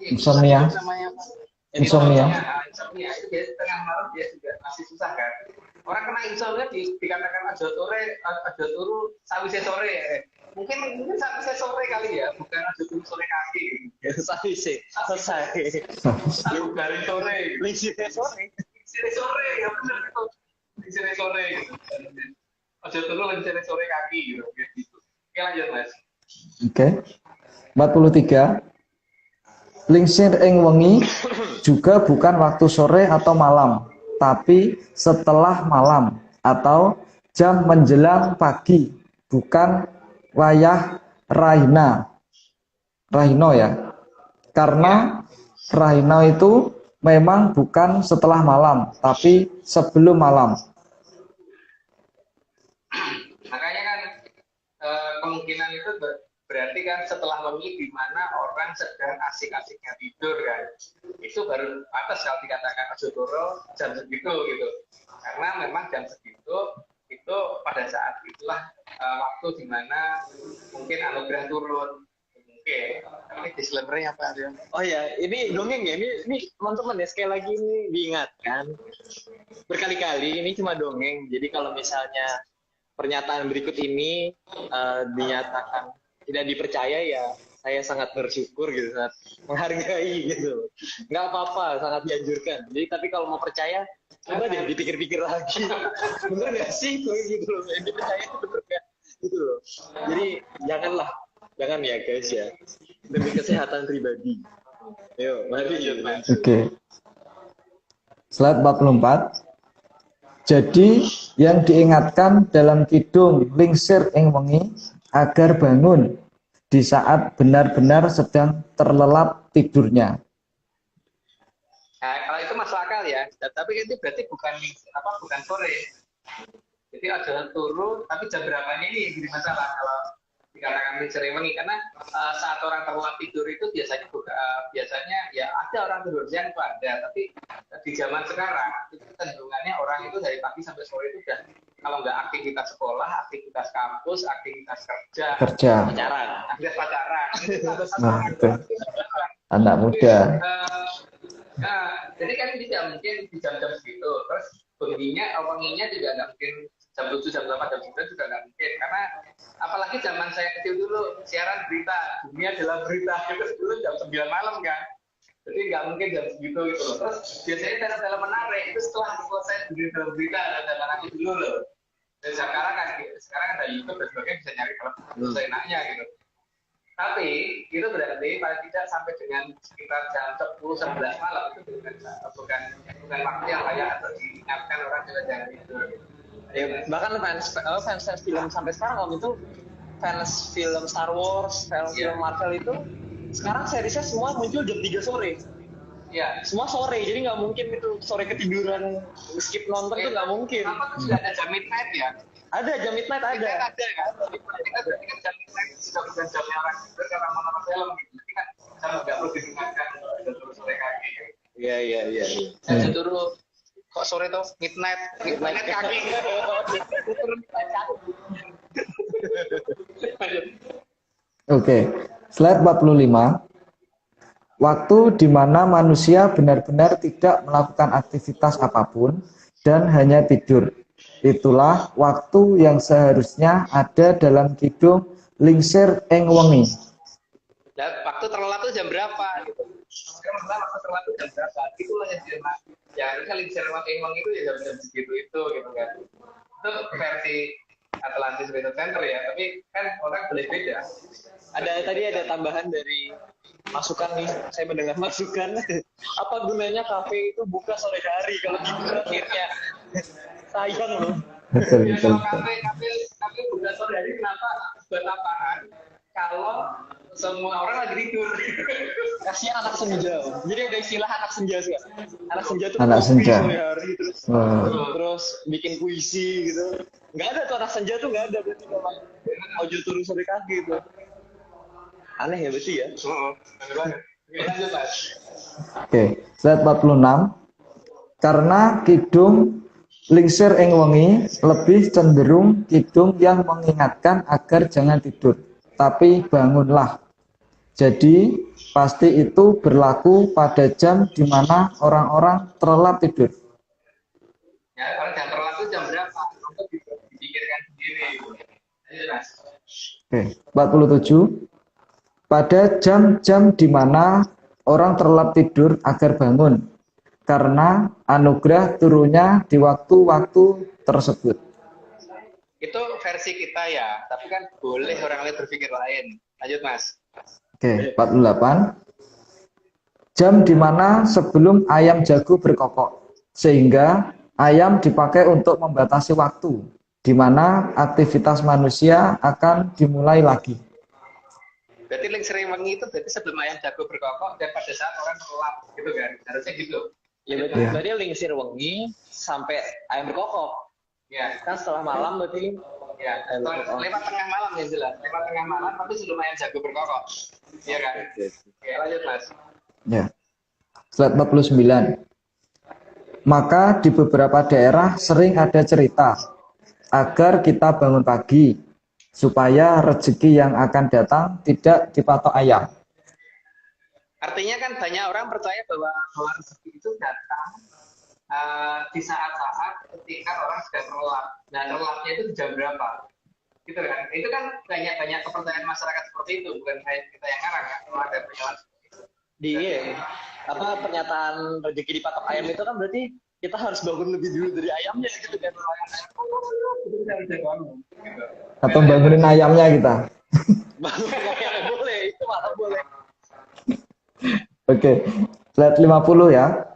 Insomnia. Insomnia. Insomnia itu biasanya tengah malam dia juga masih susah kan. Orang kena insomnia dikatakan aja turu sawise sore. Mungkin sawise sore kali ya, bukan aja turu sore kaki. Sawise selesai. Sabu garing sore. Lingsire sore. Lingsire sore ya benar itu. Lingsire sore. Aja turu lingsire sore kaki gitu. Oke lanjut Mas. Oke. 43. Lingsir ing wengi juga bukan waktu sore atau malam, tapi setelah malam atau jam menjelang pagi, bukan wayah rahino ya. Karena rahino itu memang bukan setelah malam, tapi sebelum malam. Makanya kan kemungkinan itu berarti kan setelah wengi di mana orang sedang asik-asiknya tidur kan. Itu baru pantas kalau dikatakan aja turu jam segitu gitu. Karena memang jam segitu itu pada saat itulah waktu di mana mungkin anugerah turun. Mungkin. Tapi disclaimer-nya apa ya? Oh ya, ini dongeng ya. Ini teman-teman ya, sekali lagi ini diingatkan berkali-kali, ini cuma dongeng. Jadi kalau misalnya pernyataan berikut ini dinyatakan tidak dipercaya, ya saya sangat bersyukur gitu, sangat menghargai gitu. Nggak apa-apa, sangat dianjurkan. Jadi tapi kalau mau percaya, coba deh dipikir-pikir lagi. Bener nggak sih gitu loh? Yang dipercaya itu bener nggak? Gitu loh. Jadi jangan ya guys ya, demi kesehatan pribadi. Ayo, mari. Oke. Slide 44. Jadi yang diingatkan dalam kidung lingsir ing wengi agar bangun di saat benar-benar sedang terlelap tidurnya. Nah, kalau itu masuk akal ya, tapi itu berarti bukan sore. Jadi ada turu, tapi jam berapa ini jadi masalah kalau dikatakan wengi, karena saat orang terlelap tidur itu biasanya ya ada orang tidur siang itu ada, tapi di zaman sekarang itu cenderungannya orang itu dari pagi sampai sore itu udah kalau nggak aktivitas sekolah, aktivitas kampus, aktivitas kerja. Pacaran. Aktivitas pacaran. Nah, itu. Anak muda. Jadi kan tidak mungkin di jam-jam segitu. Terus wenginya juga nggak mungkin jam 7, jam 8, jam 9 juga nggak mungkin. Karena apalagi zaman saya kecil dulu, siaran berita, dunia dalam berita, itu dulu jam 9 malam kan. Jadi nggak mungkin jam segitu gitu loh. Terus biasanya dalam menarik, itu setelah selesai dunia dalam berita, ada zaman aku dulu loh. Dan sekarang ada YouTube dan sebagainya, bisa nyari kalau seenaknya gitu. Tapi itu berarti paling tidak sampai dengan sekitar jam 10-11 malam itu bukan waktu yang layak atau diingatkan orang juga jangan tidur. Ya, bahkan fans film sampai sekarang waktu itu fans film Star Wars, film Marvel itu sekarang seriesnya semua muncul jam 3 sore. Iya. Semua sore, jadi nggak mungkin itu sore ketiduran skip nonton itu nggak mungkin. Apa tuh sudah ada jam midnight ya? Ada jam midnight ada. Ada kan? Berarti kan jam midnight sudah bukan jamnya orang tidur karena menonton film gitu. Jadi kan jam nggak perlu didengarkan terus sore kaki. Iya. Saya dulu kok sore tuh midnight kaki. Oke. Slide 45. Waktu di mana manusia benar-benar tidak melakukan aktivitas apapun dan hanya tidur. Itulah waktu yang seharusnya ada dalam kidung lingsir ing wengi. Dan waktu terlelap itu jam berapa gitu. Sekarang waktu terlelap itu jam berapa? Itulah yang dimaksud. Ya harusnya lingsir ing wengi itu ya jam segitu itu gitu kan. Itu versi Atlantis Weather Center ya, tapi kan orang boleh beda. Tadi ada tambahan dari masukan nih, saya mendengar masukan. Apa gunanya kafe itu buka sore hari kalau gitu akhirnya? Sayang loh. Betul. Kalau kafe buka sore hari kenapa? Buat apaan? Kalau semua orang lagi tidur. Kasihan anak senja. Jadi ada istilah anak senja sih. Anak senja tuh Anak kopi senja. sore hari terus bikin puisi gitu. Nggak ada tuh anak senja tuh nggak ada berarti memang ojo turu sore kaki itu. Aneh ya berarti ya. Aneh banget. Lanjut Mas. Oke, slide 46. Karena kidung lingsir ing wengi lebih cenderung kidung yang mengingatkan agar jangan tidur, tapi bangunlah. Jadi pasti itu berlaku pada jam di mana orang-orang terlelap tidur. Ya, orang jam terlelap itu jam berapa? Untuk dipikirkan sendiri. Lanjut Mas. Oke, 47. Pada jam-jam di mana orang terlelap tidur agar bangun, karena anugerah turunnya di waktu-waktu tersebut. Itu versi kita ya, tapi kan boleh orang lain berpikir lain. Lanjut Mas. Oke, 48. jam di mana sebelum ayam jago berkokok, sehingga ayam dipakai untuk membatasi waktu, di mana aktivitas manusia akan dimulai lagi. Berarti lingser yang wengi itu berarti sebelum ayam jago berkokok dan pada saat orang kelap gitu kan? Harusnya gitu. Ya berarti lingsir wengi sampai ayam berkokok. Ya, Kan setelah malam berarti ya. Lewat tengah malam ya jelas. Lewat tengah malam tapi sebelum ayam jago berkokok. Iya kan? Oke, lanjut Mas. Ya. Slide 49. Maka di beberapa daerah sering ada cerita agar kita bangun pagi supaya rezeki yang akan datang tidak dipatok ayam. Artinya kan banyak orang percaya bahwa rezeki itu datang di saat-saat ketika orang sedang terlelap. Nah, terlelapnya itu di jam berapa? Gitu kan? Itu kan banyak kepercayaan masyarakat seperti itu, bukan hanya kita yang ngarang kan? Kalau ada pernyataan seperti itu. Pernyataan rezeki dipatok ayam itu kan berarti kita harus bangun lebih dulu dari ayamnya gitu kan. Atau bangunin ayamnya kita. Bangun ayam boleh, itu malah boleh. Oke, slide 50 ya.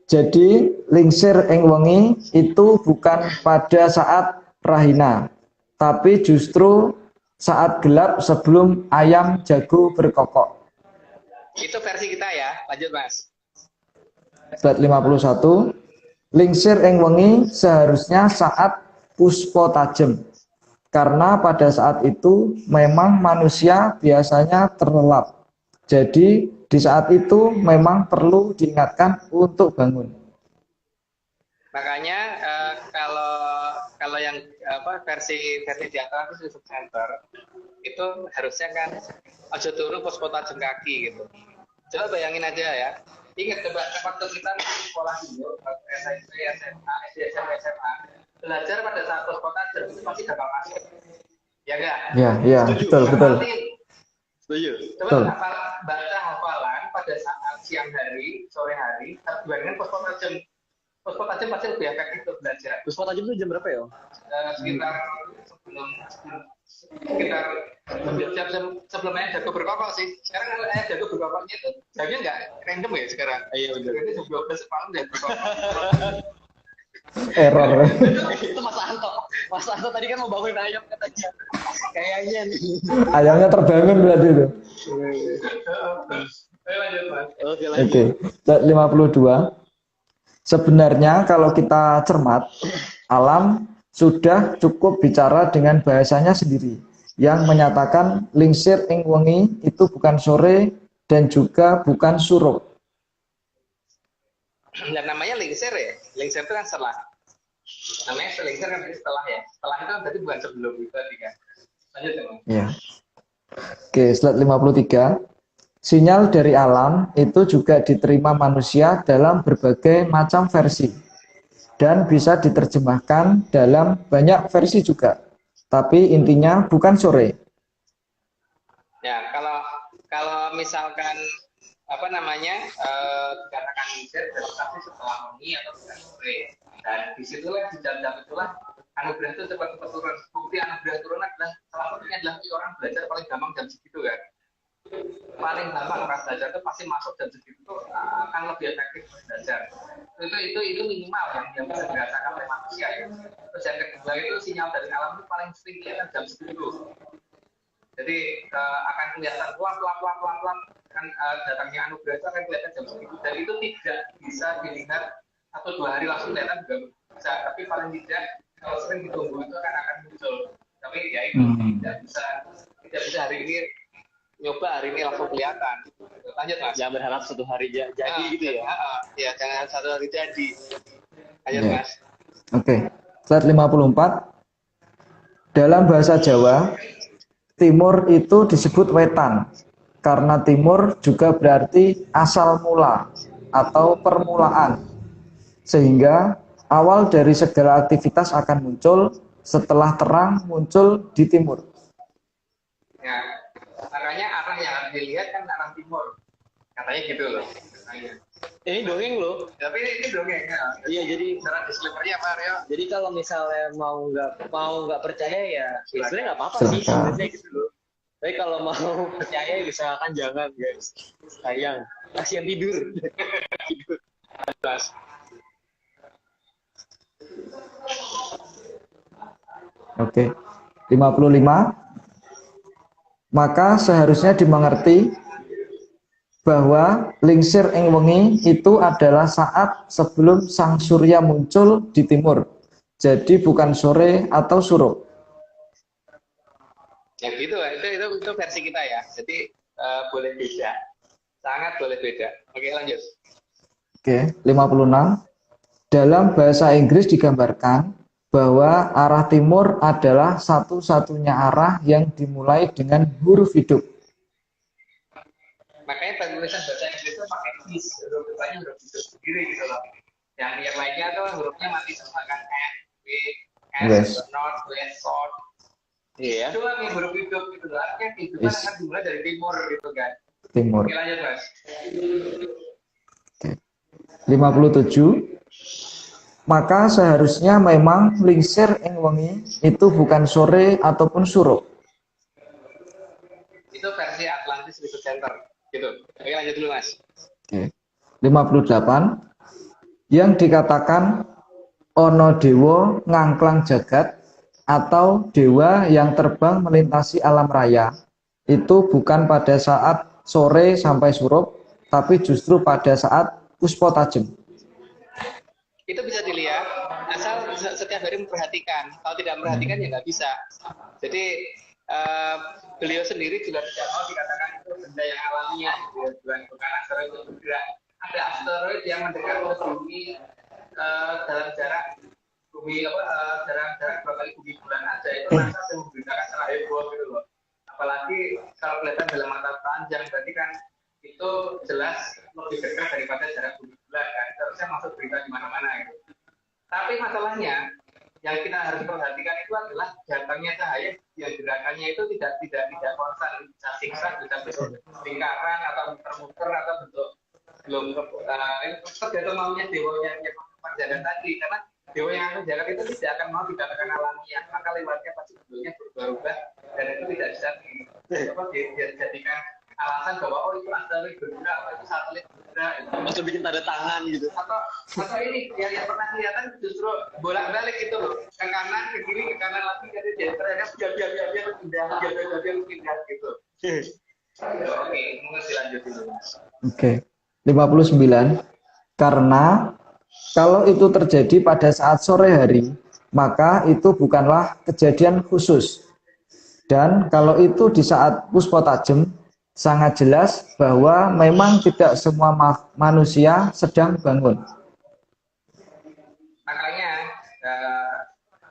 Jadi lingsir ing wengi itu bukan pada saat rahina, tapi justru saat gelap sebelum ayam jago berkokok. Itu versi kita ya. Lanjut Mas. Slide 51. Lingsir ing wengi seharusnya saat puspo tajem. Karena pada saat itu memang manusia biasanya terlelap. Jadi di saat itu memang perlu diingatkan untuk bangun. Makanya kalau yang versi di atas itu di center itu harusnya kan aja turu pas kota jam kaki gitu. Coba bayangin aja ya. Ingat coba waktu kita sekolah dulu, SMP, SMA, SD, SMP, SMA, belajar pada saat pos kota jam itu pasti gampang masuk. Ya enggak? Ya, betul. Setuju. Coba baca hafalan pada saat siang hari, sore hari, dibandingkan pos kota jam. Pos kota jam pasti lebih efektif untuk belajar. Terus tajam itu jam berapa ya? Sekitar sebelum ayam jago berkokok sih. Sekarang kalau ayam jago berkokoknya itu jamnya nggak random ya sekarang. Iya benar. Ini jam 12 malam dan berkokok. Error. Itu Mas Anto. Mas Anto tadi kan mau bangunin ayam katanya. Kayaknya nih. Ayamnya terbangun berarti itu. Ayo lanjut Mas. Oke lanjut. Oke, slide 52. Sebenarnya kalau kita cermat, alam sudah cukup bicara dengan bahasanya sendiri yang menyatakan lingsir ing wengi itu bukan sore dan juga bukan surup. Dan namanya lingsir ya. Lingsir itu kan setelah. Namanya lingsir kan setelah ya. Setelah itu kan berarti bukan sebelum itu tadi kan. Lanjut ya Mas. Ya. Oke, slide 53. Sinyal dari alam itu juga diterima manusia dalam berbagai macam versi dan bisa diterjemahkan dalam banyak versi juga. Tapi intinya bukan sore. Ya, kalau misalkan dikatakan lingsir berarti setelah wengi atau bukan sore. Dan disitulah di jam-jam itulah anugerah itu cepat turun. Bukti anugerah turun adalah salah satunya adalah orang belajar paling gampang jam segitu kan. Paling gampang orang belajar itu pasti masuk jam segitu itu akan lebih efektif belajar. Itu minimal yang bisa dirasakan oleh manusia ya. Terus yang kedua itu sinyal dari alam itu paling sering kelihatan jam segitu. Jadi akan kelihatan pelan kan datangnya anugerah itu akan kelihatan jam segitu. Dan itu tidak bisa dilihat atau 2 hari langsung kelihatan juga bisa. Tapi paling tidak kalau sering ditunggu itu akan muncul. Tapi ya itu tidak bisa hari ini nyoba hari ini langsung kelihatan. Lanjut Mas. Jangan berharap satu hari jadi gitu ya. Iya, jangan satu hari jadi. Lanjut Ya. Mas. Oke, slide 54. Dalam bahasa Jawa, timur itu disebut wetan. Karena timur juga berarti asal mula atau permulaan. Sehingga awal dari segala aktivitas akan muncul setelah terang muncul di timur. Ya, makanya arah yang harus dilihat kan arah timur. Katanya gitu loh. Ini dongeng loh. Tapi ini dongeng ya. Iya jadi Cara disclaimer-nya apa Rio? jadi kalau misalnya mau nggak percaya ya sebenarnya nggak apa-apa sih Silakan. sebenarnya gitu loh. Tapi kalau mau percaya misalkan jangan guys. Sayang. kasihan tidur. Tidur. Jelas. Oke. 55. Maka seharusnya dimengerti bahwa lingsir ing wengi itu adalah saat sebelum sang surya muncul di timur. Jadi bukan sore atau surup. Ya gitu, itu versi kita ya. Jadi boleh beda, sangat boleh beda. Oke, lanjut. Oke, 56. Dalam bahasa Inggris digambarkan bahwa arah timur adalah satu-satunya arah yang dimulai dengan huruf hidup. Makanya penulisan bahasa Inggris itu pakai is, huruf depannya huruf hidup sendiri gitu loh. Yang lainnya tuh hurufnya mati semua kan, N, W, S, not, west, south. Iya. Itu kan yang huruf hidup gitu loh. Artinya kehidupan akan dimulai dari timur gitu kan. Timur. Oke, lanjut Mas. 57. Maka seharusnya memang lingsir ing wengi itu bukan sore ataupun surup. Itu versi Atlantis Research Center gitu. Oke, lanjut dulu Mas. Oke. 58. Yang dikatakan ono dewa ngangklang jagat atau dewa yang terbang melintasi alam raya itu bukan pada saat sore sampai surup, tapi justru pada saat puspa tajem. Itu bisa dilihat asal setiap hari memperhatikan. Kalau tidak memperhatikan ya nggak bisa. Jadi beliau sendiri juga tidak mau dikatakan itu benda yang alamiah, bukan asteroid itu bergerak. Ada asteroid yang mendekat ke bumi dalam jarak bumi jarak 2 kali bumi bulan aja itu NASA sudah memberitakan secara heboh gitu loh. Apalagi kalau kelihatan dalam mata panjang berarti kan itu jelas lebih dekat daripada jarak bumi bulan kan. Seharusnya masuk berita di mana-mana gitu. Tapi masalahnya yang kita harus perhatikan itu adalah datangnya cahaya yang gerakannya itu tidak konstan, bisa zigzag, bisa bentuk lingkaran atau muter-muter atau bentuk belum tergantung maunya dewanya yang mengerjakan tadi, karena dewa yang mengerjakan itu tidak akan mau dikatakan alamiah, maka lewatnya pasti bentuknya berubah-ubah dan itu tidak bisa dijadikan alasan bahwa oh itu asteroid bergerak atau itu satelit bergerak Atau bikin tanda tangan gitu. atau ini yang pernah kelihatan justru bolak-balik itu loh, ke kanan ke kiri ke kanan lagi jadi biar pindah gitu. Oke, mungkin dilanjut dulu Mas. Oke. 59. Karena kalau itu terjadi pada saat sore hari, maka itu bukanlah kejadian khusus. Dan kalau itu di saat puspa tajem, sangat jelas bahwa memang tidak semua manusia sedang bangun. Makanya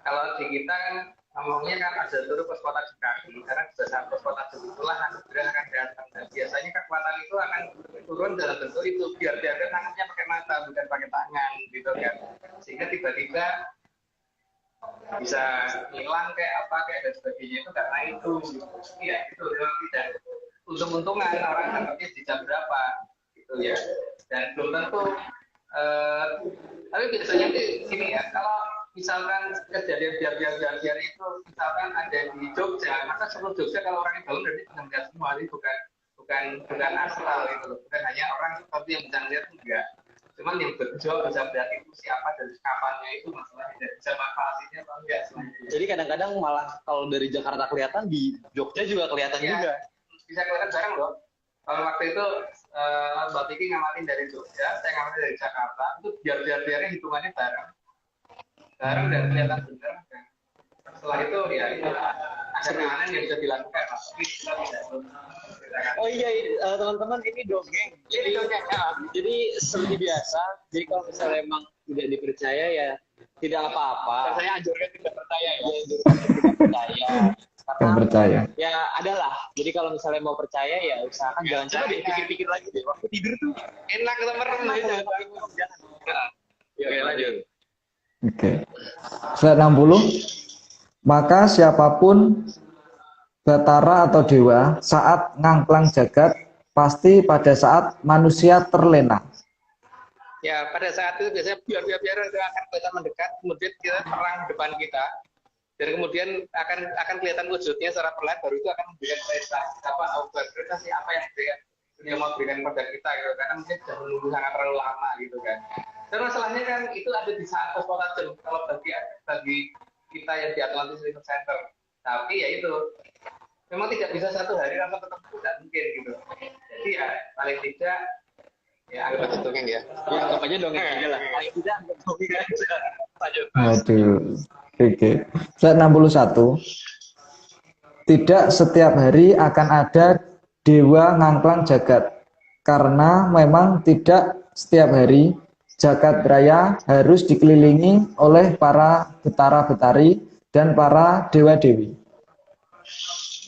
kalau di kita kan ngomongnya kan ada turun puspa tajem kaki, karena pada saat puspa tajem itulah anugerah akan datang. Dan biasanya kekuatan itu akan turun dalam bentuk itu biar dia tangannya pakai mata bukan pakai tangan gitu kan, sehingga tiba-tiba bisa hilang kayak apa kayak dan sebagainya itu karena itu ya itu memang tidak untung-untungan orang ngerti di jam berapa gitu ya, dan belum tentu tapi biasanya gini ya, kalau misalkan kejadian biar itu misalkan ada di Jogja, maka seluruh Jogja kalau orangnya bangun dari bisa melihat semua, ini bukan astral gitu loh, bukan hanya orang seperti yang bisa melihat, enggak, cuman yang berjuang bisa melihat itu siapa dan kapannya itu masalahnya, dan bisa manfaatnya atau enggak. Jadi kadang-kadang malah kalau dari Jakarta kelihatan, di Jogja juga kelihatan ya, juga. Bisa kelihatan bareng loh. Kalau waktu itu Mbak Tiki ngamatin dari Jogja, saya ngamatin dari Jakarta, itu biarnya hitungannya bareng dan kelihatan benar. Setelah itu ya itu ada penanganan yang bisa dilakukan. Oh iya, teman-teman, ini dongeng. Jadi seperti biasa. Jadi kalau misalnya emang tidak dipercaya ya tidak apa-apa. Saya anjurkan tidak percaya ya. Tidak percaya. Yang percaya. Ya adalah. Jadi kalau misalnya mau percaya ya usahakan jangan coba deh pikir-pikir lagi deh. Waktu tidur tuh Enak kita merem aja. Oke, lanjut. Oke. Slide 60. Maka siapapun Batara atau dewa saat ngangklang jagat pasti pada saat manusia terlena. Ya, pada saat itu biasanya biar akan kelihatan mendekat, kemudian kita terang depan kita, dan kemudian akan kelihatan wujudnya secara perlahan, baru itu akan memberikan perintah apa sih apa yang yang mau berikan kepada kita gitu, karena mungkin sudah menunggu sangat terlalu lama gitu kan. Dan masalahnya kan itu ada di saat post-mortem kalau bagi kita yang di Atlantis Research Center. Tapi ya itu memang tidak bisa satu hari langsung ketemu, tidak mungkin gitu. Jadi ya paling tidak ya anggap aja dongeng ya. Ya anggap aja dongeng aja lah. Paling tidak anggap dongeng aja. Lanjut. Waduh. Oke. Slide 61. Tidak setiap hari akan ada dewa ngangklang jagat. Karena memang tidak setiap hari jagat raya harus dikelilingi oleh para betara-betari dan para dewa-dewi.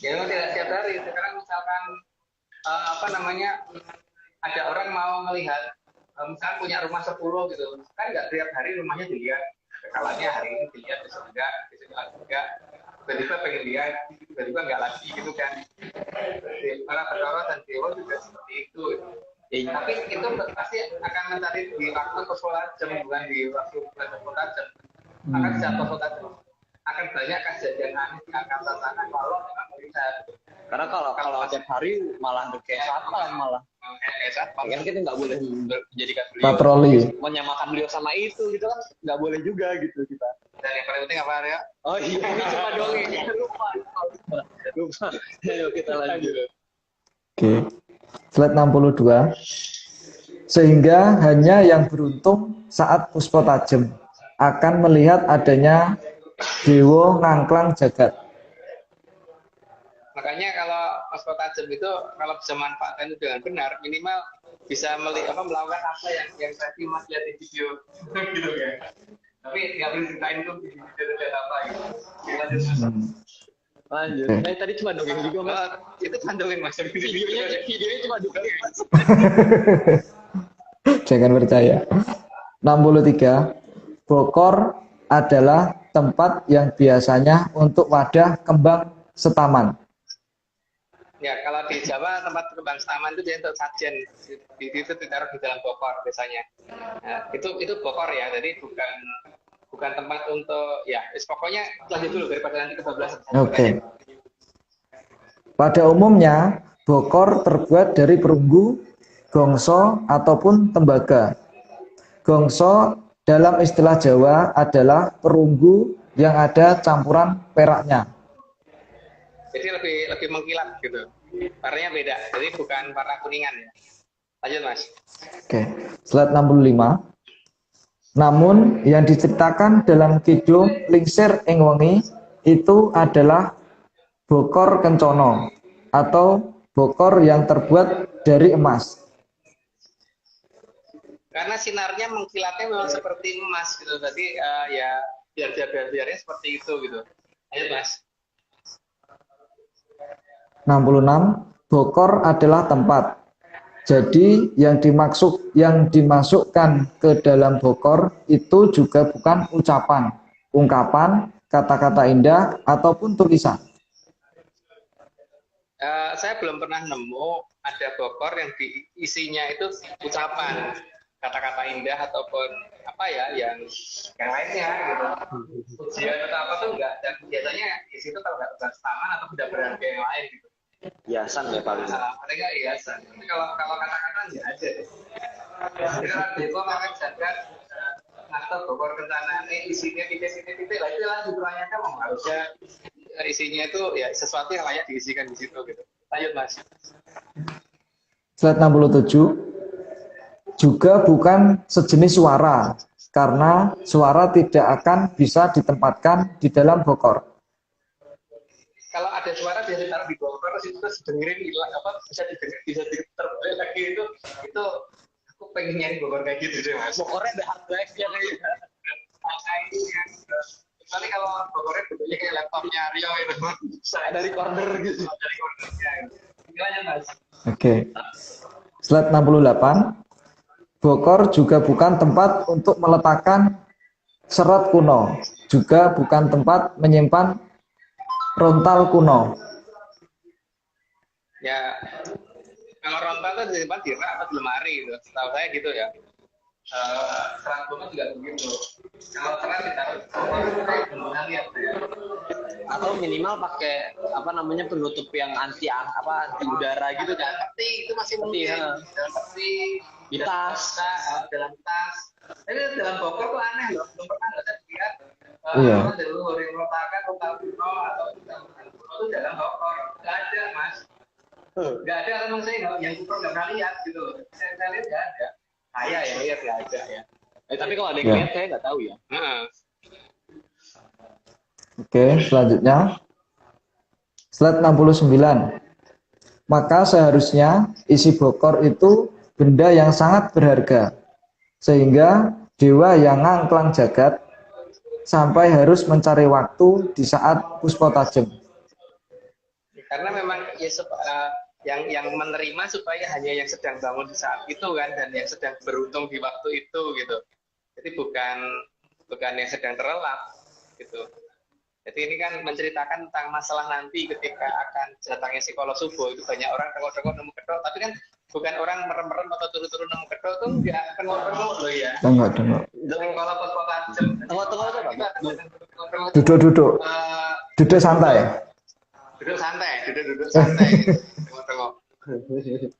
Ya memang tidak setiap hari. Sekarang misalkan apa namanya ada orang mau melihat misalkan punya rumah 10 gitu, kan nggak tiap hari rumahnya dilihat. Kalanya hari ini dilihat, besok enggak, tiba-tiba pengen lihat, tiba-tiba enggak lagi gitu kan. Para betara dan dewa juga seperti itu. Tapi itu pasti akan mencari di waktu jam, bukan di waktu bulan jam. Akan jatuh jam. Akan banyak kejadian aneh di angkasa sana kalau memang melihat. Karena kalau tiap hari malah kayak satpam malah. Kan kita nggak boleh menjadikan beliau Patroli. menyamakan beliau sama itu gitu kan nggak boleh juga gitu kita. Dan yang paling penting apa ya? Oh iya ini cuma dongeng lupa. Ayo kita lanjut. Oke. Slide 62. Sehingga hanya yang beruntung saat puspa tajem akan melihat adanya dewa ngangklang jagat. Makanya kalau pas tajem itu kalau bisa manfaatkan itu dengan benar, minimal bisa melakukan apa yang tadi Mas lihat di video gitu ya. Tapi nggak perlu ceritain tuh di video apa gitu. Lanjut Mas. Lanjut. Oke. Tadi cuma dongeng juga Mas. Itu kan dongeng Mas. Videonya cuma dongeng Mas. Jangan percaya. 63. Bokor adalah tempat yang biasanya untuk wadah kembang setaman. Ya, kalau di Jawa tempat kembang setaman itu dia untuk sajian, di itu ditaruh di dalam bokor biasanya. Nah, itu bokor ya, jadi bukan tempat untuk ya, pokoknya lanjut dulu daripada nanti kebablasan. Oke. Pada umumnya bokor terbuat dari perunggu, gongso ataupun tembaga. Gongso dalam istilah Jawa adalah perunggu yang ada campuran peraknya. Jadi lebih mengkilat gitu. Warnanya beda. Jadi bukan warna kuningan ya. Lanjut Mas. Oke, slide 65. Namun yang diceritakan dalam kidung Lingsir ing Wengi itu adalah bokor kencono atau bokor yang terbuat dari emas. Karena sinarnya mengkilatnya memang seperti emas gitu. Jadi ya biarnya seperti itu gitu. Lanjut Mas. 66. Bokor adalah tempat. Jadi yang dimasukkan ke dalam bokor itu juga bukan ucapan, ungkapan, kata-kata indah ataupun tulisan. Saya belum pernah nemu ada bokor yang isinya itu ucapan, kata-kata indah ataupun apa ya yang lainnya gitu. Ujian atau apa tuh enggak. Dan biasanya di situ kalau nggak tugas taman atau benda berharga yang lain gitu. Hiasan ya paling. Mereka hiasan. Tapi kalau kata-kata nggak ada. Kalau dewa makan jagat atau bokor kencana ini isinya titik-titik lah itu lah dipertanyakan memang harusnya isinya itu ya sesuatu yang layak diisikan di situ gitu. Lanjut Mas. Slide 67. Juga bukan sejenis suara karena suara tidak akan bisa ditempatkan di dalam bokor. Kalau ada suara biasa ditaruh di bokor terus dengerin hilang apa bisa didengar bisa diterbalik lagi itu aku pengen nyari bokor kayak gitu deh Mas. Bokornya ada hard drive ya kayaknya. Kecuali kalau bokornya bentuknya kayak laptopnya Rio itu Ada recorder gitu. dari kornernya. Lanjut Mas. Oke. Slide 68. Bokor juga bukan tempat untuk meletakkan serat kuno, juga bukan tempat menyimpan rontal kuno. Ya, kalau rontal itu disimpan di rak atau di lemari gitu. Setahu saya gitu ya. Serat bunga juga begitu. Kalau serat ditaruh kayak gunungan lihat ya. Atau minimal pakai apa namanya penutup yang anti udara gitu kan. Peti itu masih mungkin. ya. Dalam peti, Di tas. dalam tas. Tapi dalam bokor tuh aneh loh. Belum pernah nggak saya lihat. Iya. Orang dari luar yang meletakkan lokal kuno atau itu dalam bokor. Nggak ada mas. Nggak ada memang saya yang kupro nggak pernah lihat gitu. Saya lihat nggak ada. Saya yang lihat nggak ada ya. Tapi kalau ada yang Ya. lihat saya nggak tahu ya. Oke, selanjutnya. Slide 69. Maka seharusnya isi bokor itu benda yang sangat berharga. Sehingga dewa yang ngangklang jagat sampai harus mencari waktu di saat puspa tajem. Karena memang ya, yang menerima supaya hanya yang sedang bangun di saat itu kan, dan yang sedang beruntung di waktu itu gitu. Jadi bukan yang sedang terlelap gitu. Jadi ini kan menceritakan tentang masalah nanti ketika akan datangnya psikolog subuh, itu banyak orang tengok-tengok nemu kedok, tapi kan bukan orang merem-merem atau turun-turun nemu kedok tuh enggak, tengok-tengok loh ya. Tengok. Kalau pas tajem, Tengok-tengok itu apa? Duduk. Eh, Duduk santai. duduk santai, tengok-tengok.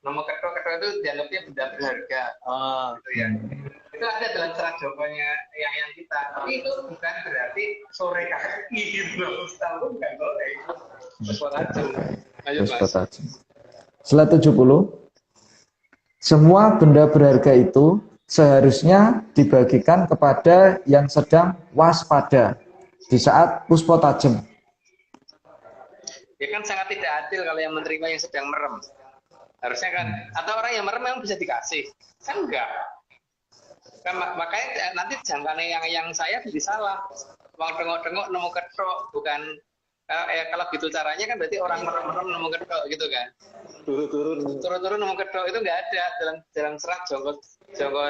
Nomor kedok itu dianggapnya benda berharga, gitu ya. Itu ada dalam serat Jawanya yang kita. Tapi itu bukan berarti sore kaki gitu. Ustaz itu bukan sore. Sesuatu. Lanjut Puspa mas. tajem. Slide 70. Semua benda berharga itu seharusnya dibagikan kepada yang sedang waspada di saat puspa tajem. Ya kan sangat tidak adil kalau yang menerima yang sedang merem. Harusnya kan, atau orang yang merem memang bisa dikasih. Kan enggak. Kan makanya nanti jangkauan yang saya jadi salah. Mau tengok-tengok nemu kedok, bukan kalau gitu caranya kan berarti orang merem-merem nemu kedok gitu kan. Turun-turun nemu kedok itu enggak ada dalam serat jongkok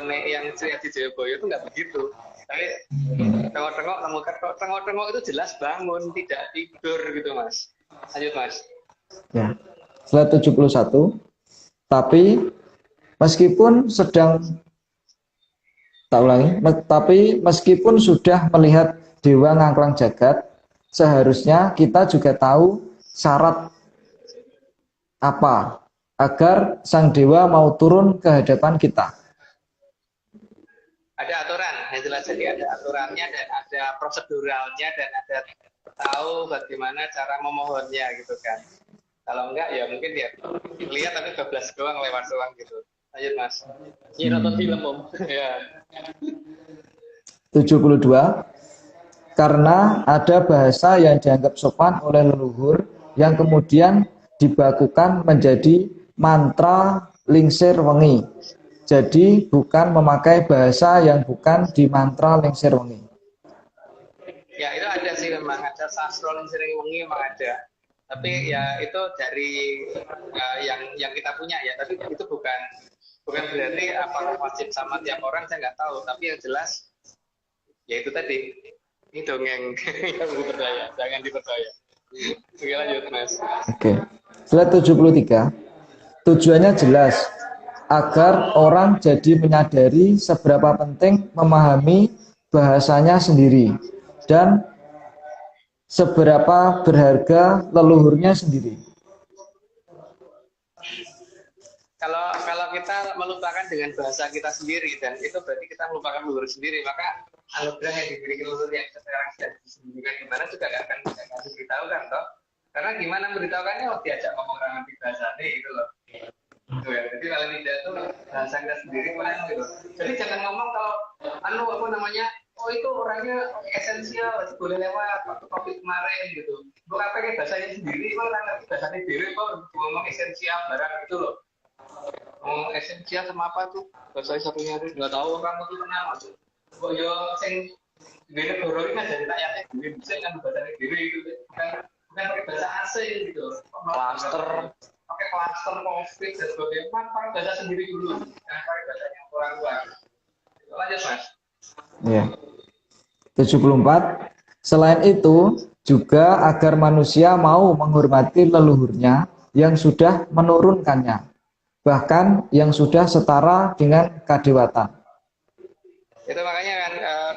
yang Sri Adi Jayabaya itu enggak begitu. Tapi tengok-tengok nemu kedok, tengok-tengok itu jelas bangun, tidak tidur gitu mas. Lanjut mas. Ya. Slide 71. Tapi meskipun meskipun sudah melihat dewa ngangklang jagat, seharusnya kita juga tahu syarat apa agar sang dewa mau turun ke hadapan kita. Ada aturan, yang jelas jadi ada aturannya dan ada proseduralnya dan ada tahu bagaimana cara memohonnya gitu kan. Kalau enggak ya mungkin dia lihat tapi 12 doang lewat doang gitu. Lanjut mas. Ini nonton film om. Ya. 72. Karena ada bahasa yang dianggap sopan oleh leluhur yang kemudian dibakukan menjadi mantra lingsir wengi. Jadi bukan memakai bahasa yang bukan di mantra lingsir wengi. Ya itu ada sih memang, ada sastra lingsir wengi memang ada. Tapi ya itu dari yang kita punya ya, tapi itu bukan berarti apakah wajib sama tiap orang, saya nggak tahu. Tapi yang jelas ya itu tadi, ini dongeng yang dipercaya, jangan dipercaya. Oke lanjut mas. Oke. Slide 73. Tujuannya jelas, agar orang jadi menyadari seberapa penting memahami bahasanya sendiri dan seberapa berharga leluhurnya sendiri. Kalau kita melupakan dengan bahasa kita sendiri, dan itu berarti kita melupakan leluhur sendiri, maka anugerah yang diberikan leluhur yang sekarang sudah disembunyikan gimana juga nggak akan diberitahukan toh. Karena gimana memberitahukannya, diajak ngomong orang ngerti bahasanya gitu loh. Gitu ya. Jadi kalau tidak tuh bahasa kita sendiri mana gitu. Jadi jangan ngomong kalau apa namanya, oh itu orangnya esensial, boleh lewat waktu COVID kemarin gitu. Bukan pakai bahasanya sendiri, kok orang ngerti bahasanya sendiri kok ngomong esensial barang gitu loh. Ngomong esensial sama apa tuh? Bahasanya satunya nggak tahu orang itu kenal maksud. Kok yo sing gede negara ini kan dari rakyatnya gede bisa kan bahasanya gede gitu. Bukan pakai bahasa asing gitu. Pakai klaster, konflik dan sebagainya. Pakai bahasa sendiri dulu. Jangan pakai bahasanya orang luar. Lanjut mas. Ya. 74. Selain itu, juga agar manusia mau menghormati leluhurnya yang sudah menurunkannya, bahkan yang sudah setara dengan kadewatan. Itu makanya kan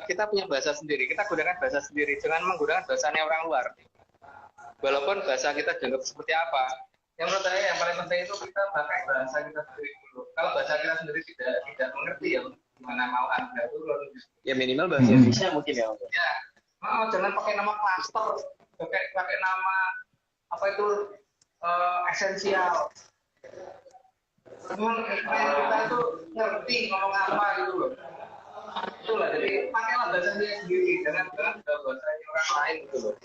kita punya bahasa sendiri, kita gunakan bahasa sendiri, jangan menggunakan bahasanya orang luar. Walaupun bahasa kita dianggap seperti apa, yang menurut saya yang paling penting itu kita pakai bahasa kita sendiri dulu. Kalau bahasa kita sendiri tidak mengerti ya gimana mau Anda turun. Ya minimal bahasa Indonesia mungkin ya. Ya, jangan pakai nama klaster, pakai nama apa itu esensial. Memang kita itu ngerti ngomong apa gitu loh. Itulah, jadi pakailah bahasa sendiri, jangan bahasa orang lain gitu loh.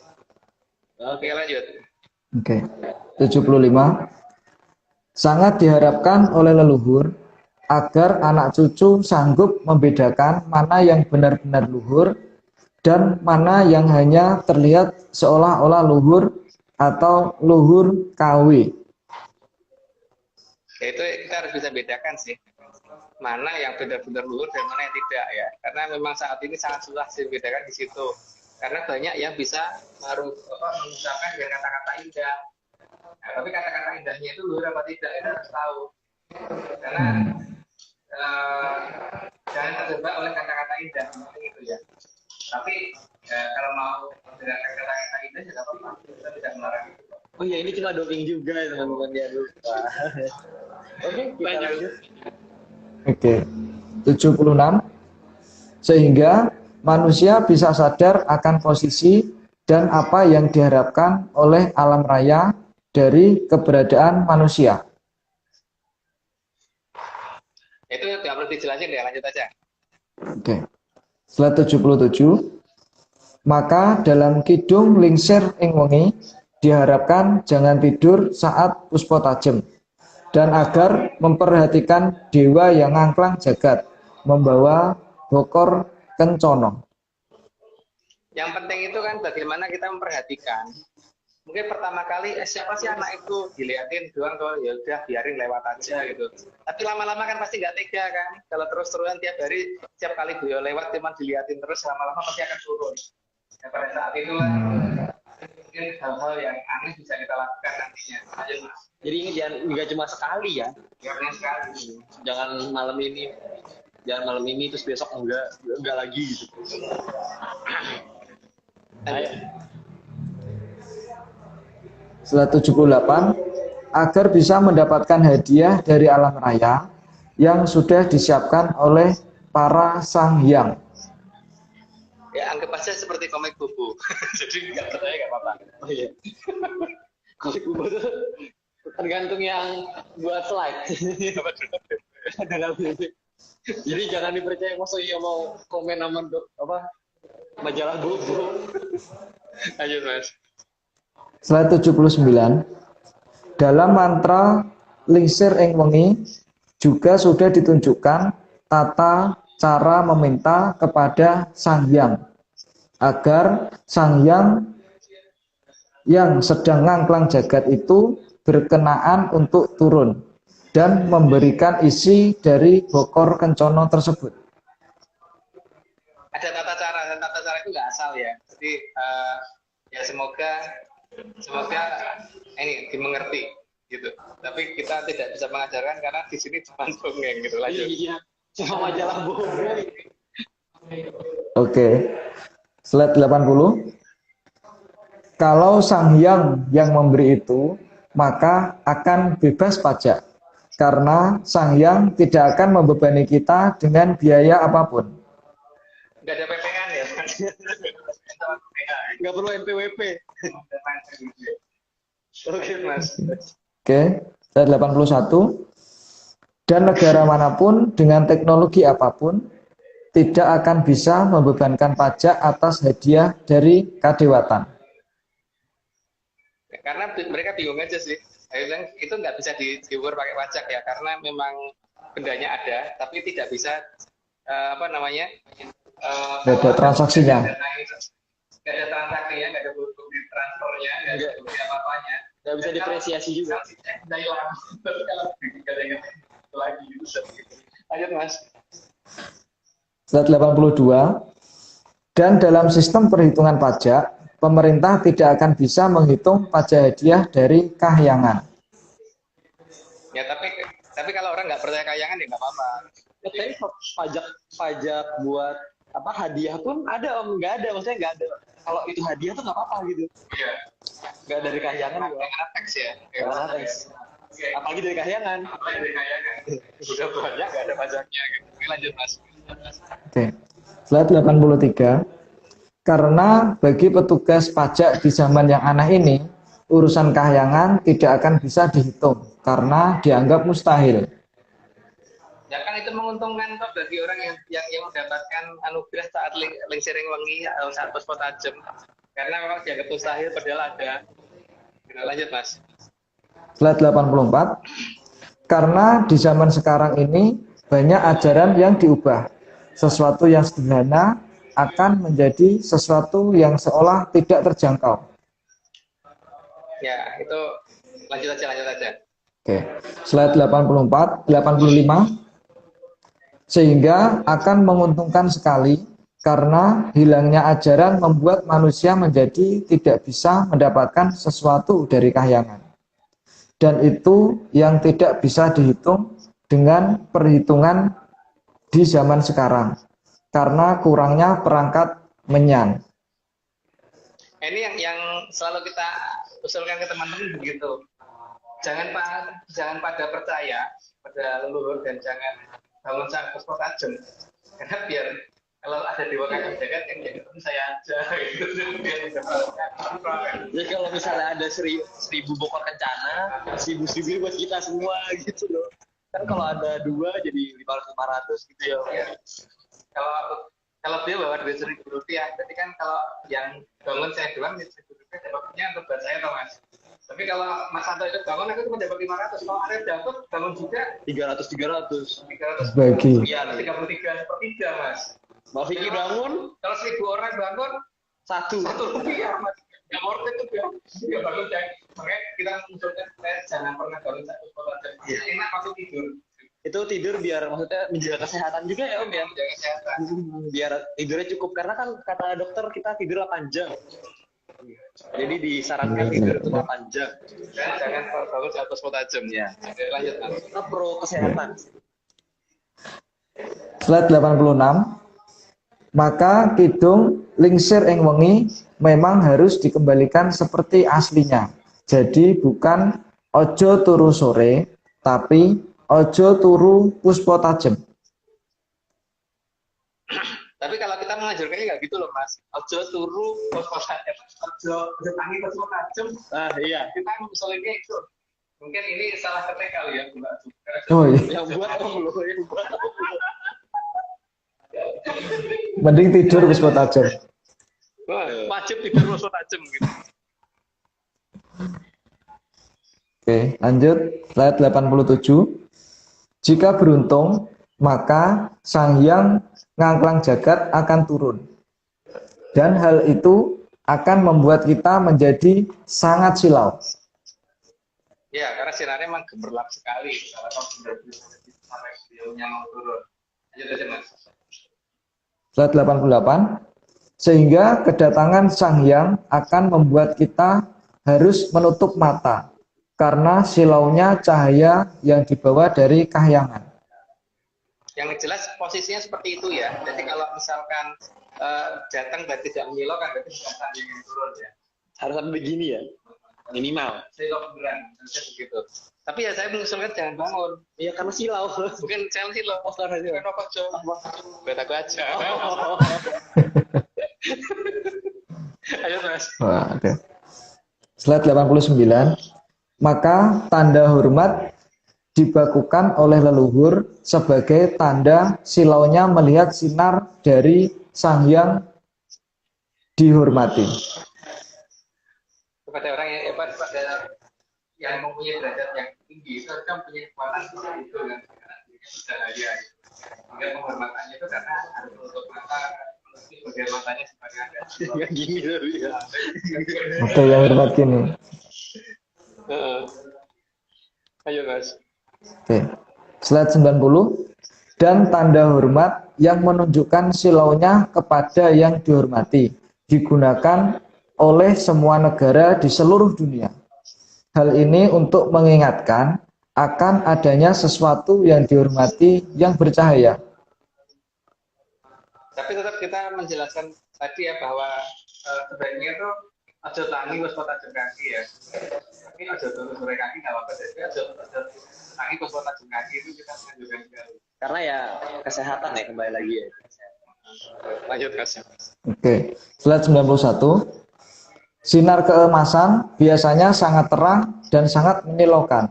Oke, lanjut. Oke. 75. Sangat diharapkan oleh leluhur agar anak cucu sanggup membedakan mana yang benar-benar luhur dan mana yang hanya terlihat seolah-olah luhur atau luhur KW. Ya, itu kita harus bisa bedakan sih. Mana yang benar-benar luhur dan mana yang tidak ya. Karena memang saat ini sangat susah sih bedakan di situ. Karena banyak yang bisa mengucapkan dengan kata-kata indah. Nah, tapi kata-kata indahnya itu luhur apa tidak itu harus tahu. Karena jangan terjebak oleh kata-kata indah gitu ya. Tapi kalau mau menggunakan kata-kata indah ya apa-apa, kita tidak melarang itu. Oh iya, ini cuma dongeng juga teman-teman ya, lupa. Oke, kita lanjut. Oke. 76. Sehingga manusia bisa sadar akan posisi dan apa yang diharapkan oleh alam raya dari keberadaan manusia. Itu nggak perlu dijelasin deh, lanjut aja. Oke. Setelah 77, maka dalam kidung lingsir ing wengi diharapkan jangan tidur saat puspa tajem dan agar memperhatikan dewa yang ngangklang jagat membawa bokor kencono. Yang penting itu kan bagaimana kita memperhatikan. Mungkin pertama kali siapa sih anak itu dilihatin doang tuh, ya udah biarin lewat aja gitu. Tapi lama-lama kan pasti nggak tega kan. Kalau terus-terusan tiap hari, setiap kali beliau lewat cuma dilihatin terus, lama-lama pasti akan turun. Ya, pada saat itu mungkin hal-hal yang aneh bisa kita lakukan nantinya. Aja mas. Jadi ini jangan nggak cuma sekali ya. Karena sekali. Jangan malam ini terus besok enggak lagi gitu. Ayo. Setelah 78, agar bisa mendapatkan hadiah dari alam raya yang sudah disiapkan oleh para sang hyang. Ya anggap aja seperti komik buku. Jadi nggak percaya nggak apa-apa. Oh iya. Komik buku itu tergantung yang buat slide. Jadi jangan dipercaya maksudnya mau komen sama majalah buku. Lanjut mas. Setelah 79, dalam mantra lingsir ing wengi juga sudah ditunjukkan tata cara meminta kepada Sang Hyang agar Sang Hyang yang sedang ngangklang jagat itu berkenaan untuk turun dan memberikan isi dari bokor kencono tersebut. Ada tata cara, dan tata cara itu nggak asal ya. Jadi ya semoga ini dimengerti gitu. Tapi kita tidak bisa mengajarkan karena di sini cuma dongeng gitu. Lanjut. Iya, cuma majalah buku. Oke. Slide 80. Kalau Sang Hyang yang memberi itu, maka akan bebas pajak. Karena Sang Hyang tidak akan membebani kita dengan biaya apapun. Nggak ada PPN ya. Nggak perlu NPWP. Oke mas. Oke, slide 81. Dan negara manapun dengan teknologi apapun tidak akan bisa membebankan pajak atas hadiah dari kadewatan. Karena mereka bingung aja sih. Saya bilang itu nggak bisa diukur pakai pajak ya, karena memang bendanya ada, tapi tidak bisa Nggak ada transaksinya. Nggak ada transaksinya, nggak ada bukti transfernya, nggak ada bukti apa-apanya. Nggak bisa diapresiasi juga. Dari lama. Tapi kalau nggak ada yang lagi gitu. Lanjut mas. Slide 82. Dan dalam sistem perhitungan pajak, pemerintah tidak akan bisa menghitung pajak hadiah dari kahyangan. Ya tapi kalau orang nggak percaya kahyangan ya nggak apa-apa. Tapi pajak pajak buat apa hadiah pun ada om, nggak ada maksudnya nggak ada. Kalau itu hadiah tuh nggak apa-apa gitu. Iya. Nggak dari kahyangan juga. Yang kena teks ya. Nggak ada teks. Apalagi dari kahyangan. Apalagi dari kayangan. Udah banyak nggak ada pajaknya gitu. Oke, lanjut Mas. Oke. Slide 83. Karena bagi petugas pajak di zaman yang aneh ini, urusan kahyangan tidak akan bisa dihitung karena dianggap mustahil. Ya kan itu menguntungkan kok bagi orang yang mendapatkan anugerah saat lengsereng wengi atau saat pos tajem. Karena memang dianggap mustahil padahal ada. Gitu, lanjut Mas. Slide 84. Karena di zaman sekarang ini banyak ajaran yang diubah. Sesuatu yang sederhana akan menjadi sesuatu yang seolah tidak terjangkau. Ya, itu lanjut aja. Oke. Slide 85. Sehingga akan menguntungkan sekali karena hilangnya ajaran membuat manusia menjadi tidak bisa mendapatkan sesuatu dari kahyangan. Dan itu yang tidak bisa dihitung dengan perhitungan di zaman sekarang karena kurangnya perangkat menyan. Ini yang selalu kita usulkan ke teman-teman begitu. Jangan pada percaya pada leluhur dan jangan bangun sang pos tajem. Karena biar kalau ada dewa kakak jagat yang jadi teman saya aja gitu. Jadi kalau misalnya ada 1000 bokor kencana, 1000 buat kita semua gitu loh. Kan kalau ada 2 jadi 500 gitu ya. Kalau dia bawa duit Rp1.000, berarti kan kalau yang bangun saya doang Rp1.000 dapatnya untuk buat saya atau Mas. Tapi kalau Mas Santo itu bangun aku cuma dapat 500. Kalau Arif dapat bangun juga 300. Bagi. Iya, 33 per 3 Mas. Mau Vicky bangun Kalau 1000 orang bangun satu. Rp1 Mas. Nggak worth it tuh ya bangun dan makanya kita mengusulkan saya jangan pernah bangun satu jam. Enak waktu tidur. Itu tidur biar maksudnya menjaga kesehatan juga ya om ya. Menjaga kesehatan. Biar tidurnya cukup karena kan kata dokter kita tidur 8 jam. Jadi disarankan tidur itu 8 jam. Dan jangan bangun satu jam ya. Lanjut Mas. Kita pro kesehatan. Slide 86. Maka kidung lingsir ing wengi memang harus dikembalikan seperti aslinya. Jadi bukan ojo turu sore, tapi ojo turu puspo tajem. Tapi kalau kita mengajarkannya nggak gitu loh Mas. Ojo turu pos tajem. Ojo tangi pos tajem. Ah iya. Kita misalnya itu. Mungkin ini salah ketik kali ya, Mbak. Oh, iya. Yang buat om loh, yang buat om. Mending tidur puspo tajem. Wah, wajib tidur pos tajem gitu. Oke, lanjut. Slide 87. Jika beruntung, maka Sang Hyang Ngangklang Jagat akan turun. Dan hal itu akan membuat kita menjadi sangat silau. Ya, karena sinarnya memang gemerlap sekali. Kalau sampai beliaunya mau turun. Lanjut aja Mas. Slide 88. Sehingga kedatangan Sang Hyang akan membuat kita harus menutup mata karena silaunya cahaya yang dibawa dari kahyangan. Yang jelas posisinya seperti itu ya. Jadi kalau misalkan datang dan tidak menyilau kan berarti bukan Sang Hyang yang turun ya. Harus sampai begini ya. Minimal. Silau beneran, harusnya begitu. Tapi ya saya mengusulkan jangan bangun. Iya karena silau. Bukan saya silau. Oh, karena silau. Kenapa Jo? Buat aku aja. Ayo Mas. Wah, oke. Slide 89. Maka tanda hormat dibakukan oleh leluhur sebagai tanda silaunya melihat sinar dari Sang Hyang dihormati. Kepada orang pada yang mempunyai derajat yang tinggi itu kan punya kekuatan seperti itu kan cahaya. Sehingga penghormatannya itu karena harus menutup mata menutupi bagian matanya sebagai ada. Ya gini tapi ya. Ada yang hormat gini. Ayo Mas. Oke. Slide 90. Dan tanda hormat yang menunjukkan silaunya kepada yang dihormati digunakan oleh semua negara di seluruh dunia. Hal ini untuk mengingatkan akan adanya sesuatu yang dihormati yang bercahaya. Tapi tetap kita menjelaskan tadi ya bahwa sebaiknya itu aja tangi wis kota kaki ya. Tapi aja terus sore kaki nggak apa-apa. Tapi aja tangi wis kota kaki itu kita menunjukkan sekali. Karena ya kesehatan ya kembali lagi ya. Lanjut Mas. Oke, slide 91. Sinar keemasan biasanya sangat terang dan sangat menyilaukan.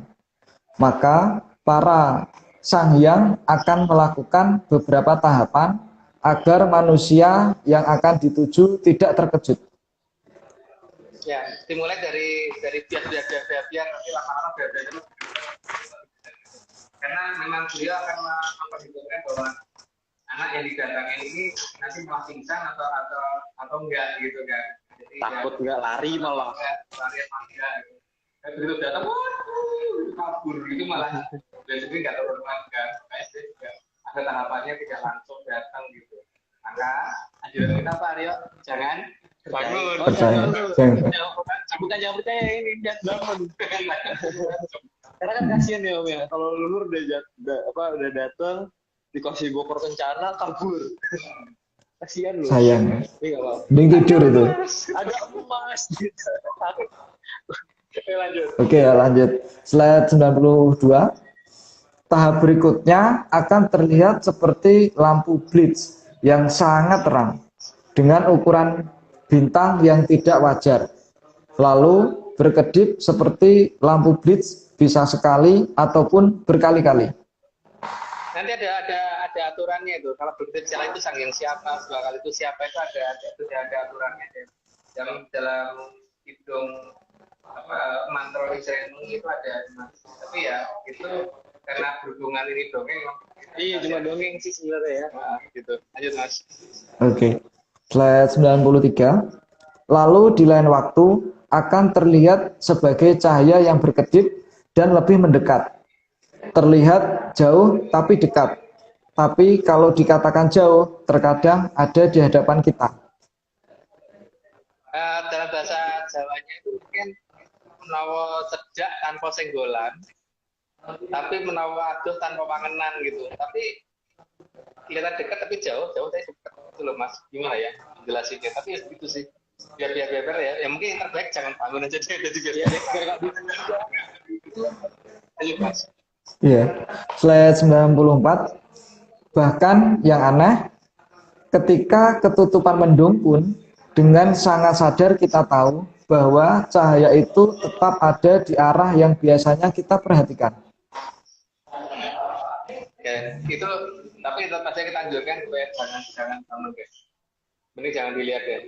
Maka para sanghyang akan melakukan beberapa tahapan agar manusia yang akan dituju tidak terkejut. Ya, dimulai dari biar nanti lama-lama biar itu. Karena memang beliau akan memperhitungkan bahwa anak yang didatangin ini nanti malah pingsan atau enggak gitu kan. Jadi Takut nggak lari malah. lari apa enggak gitu. Dan begitu datang, waduh, kabur gitu malah jadi nggak terhormat kan. Kayak juga ada tahapannya tidak langsung datang gitu. Maka ajaran kita Pak Aryo, jangan bangun. Percaya. Jangan percaya ini jangan bangun. Karena kan kasihan ya Om ya, kalau leluhur udah datang dikasih gopor kencana kabur. Kasihan loh. Sayang. Ini nggak apa-apa. Mending tidur itu. Ada emas gitu. Oke, lanjut. Oke, lanjut. Slide 92. Tahap berikutnya akan terlihat seperti lampu blitz yang sangat terang dengan ukuran bintang yang tidak wajar. Lalu berkedip seperti lampu blitz bisa sekali ataupun berkali-kali. Nanti ada aturannya itu. Kalau begitu jalan itu sang yang siapa, dua kali itu siapa itu ada aturannya. Dalam hitung mantra Wisrenu itu ada. Tapi ya itu karena berhubungan ini dongeng. Iya, cuma dongeng sih sebenarnya ya. Nah, gitu. Lanjut Mas. Oke. Slide 93. Lalu di lain waktu akan terlihat sebagai cahaya yang berkedip dan lebih mendekat. Terlihat jauh tapi dekat. Tapi kalau dikatakan jauh, terkadang ada di hadapan kita. Dalam bahasa Jawanya itu mungkin menawa cedhak tanpa senggolan, tapi menawa aduh tanpa pangenan gitu. Tapi kelihatan dekat tapi jauh tapi dekat itu loh Mas. Gimana ya jelasinnya? Tapi ya begitu sih. Biar ya. Ya mungkin yang terbaik jangan bangun aja deh juga. Ya, biar ayo Mas. Iya. Slide 94. Bahkan yang aneh, ketika ketutupan mendung pun dengan sangat sadar kita tahu bahwa cahaya itu tetap ada di arah yang biasanya kita perhatikan. Oke, itu tapi tetap saja kita anjurkan supaya jangan bangun guys. Mending jangan dilihat ya.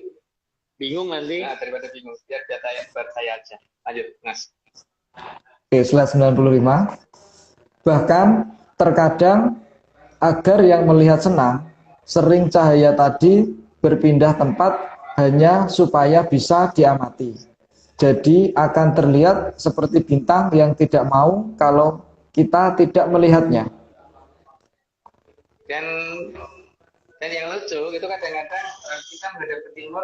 Bingung nanti. Nah, daripada bingung, biar data yang saya aja. Lanjut, Mas. Oke, slide 95. Bahkan terkadang agar yang melihat senang, sering cahaya tadi berpindah tempat hanya supaya bisa diamati. Jadi akan terlihat seperti bintang yang tidak mau kalau kita tidak melihatnya. Dan yang lucu itu kadang-kadang kita menghadap ke timur,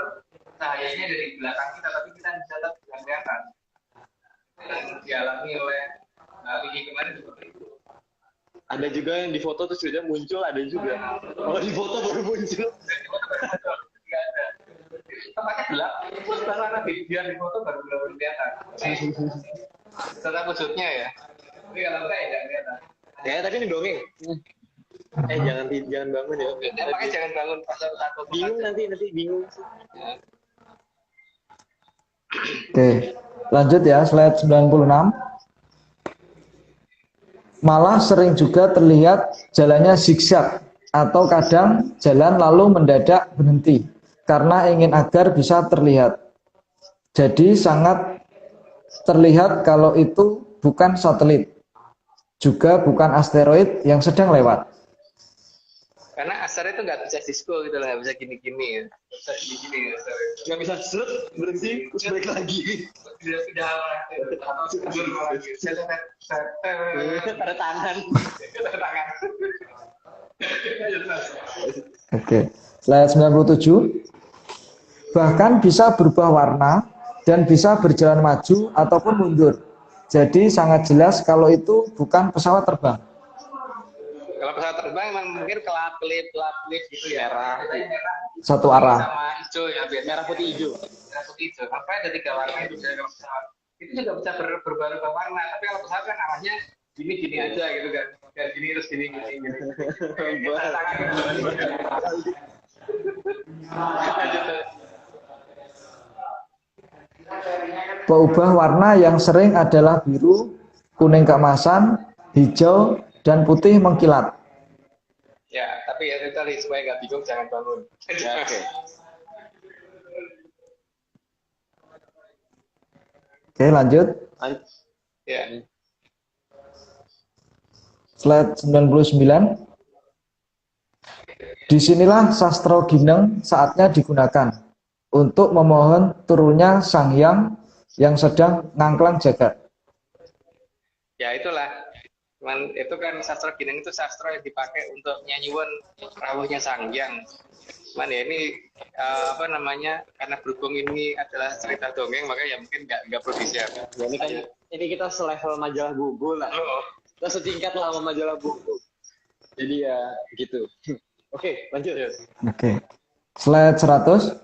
cahayanya dari belakang kita, tapi kita bisa tetap kelihatan. Dan dialami oleh Vicky kemarin seperti itu. Ada juga yang di foto terus sudah muncul, ada juga. Oh, di foto baru muncul. Tidak ada. Tempatnya gelap, terus karena biar di foto baru kelihatan. Setelah wujudnya ya. Tapi kalau enggak ya nggak kelihatan. Ya, tadi ini dongeng. Jangan bangun ya. Makanya jangan bangun pas takut. Bingung nanti bingung. Ya. Oke, lanjut ya, slide 96. Malah sering juga terlihat jalannya zigzag atau kadang jalan lalu mendadak berhenti karena ingin agar bisa terlihat. Jadi sangat terlihat kalau itu bukan satelit, juga bukan asteroid yang sedang lewat. Karena asteroid itu nggak bisa disco gitu lah, nggak bisa gini-gini ya. Bisa gini-gini ya asteroid. Nggak bisa seret, berhenti, terus balik lagi. Tidak atau mundur lagi. Ada tangan. Ada tangan. Oke, slide 97. Bahkan bisa berubah warna dan bisa berjalan maju ataupun mundur. Jadi sangat jelas kalau itu bukan pesawat terbang. Kalau pesawat terbang emang mungkin kelap-kelip gitu ya. Merah. Satu arah. Sama hijau ya, biasa merah putih hijau. Merah putih hijau. Apa ada 3 warna itu bisa kalau pesawat. Itu juga bisa berubah warna. Tapi kalau pesawat kan arahnya gini aja gitu kan. Kayak gini terus gini. Peubah warna yang sering adalah biru, kuning keemasan, hijau, dan putih mengkilat. Ya, tapi ya itu tadi supaya nggak bingung jangan bangun. Ya, oke. Oke, lanjut. Ya. Slide 99. Disinilah sastra gineng saatnya digunakan untuk memohon turunnya Sang Hyang yang sedang ngangklang jagat. Ya itulah. Cuman itu kan sastra gineng itu sastra yang dipakai untuk nyanyuan rawuhnya Sang Hyang. Cuman ya ini apa namanya, karena berhubung ini adalah cerita dongeng maka ya mungkin nggak perlu disiapkan. Ya, ini kan ini kita selevel majalah buku lah. Kita setingkat lah sama majalah buku. Jadi ya gitu. Oke, lanjut. Oke. Slide 100.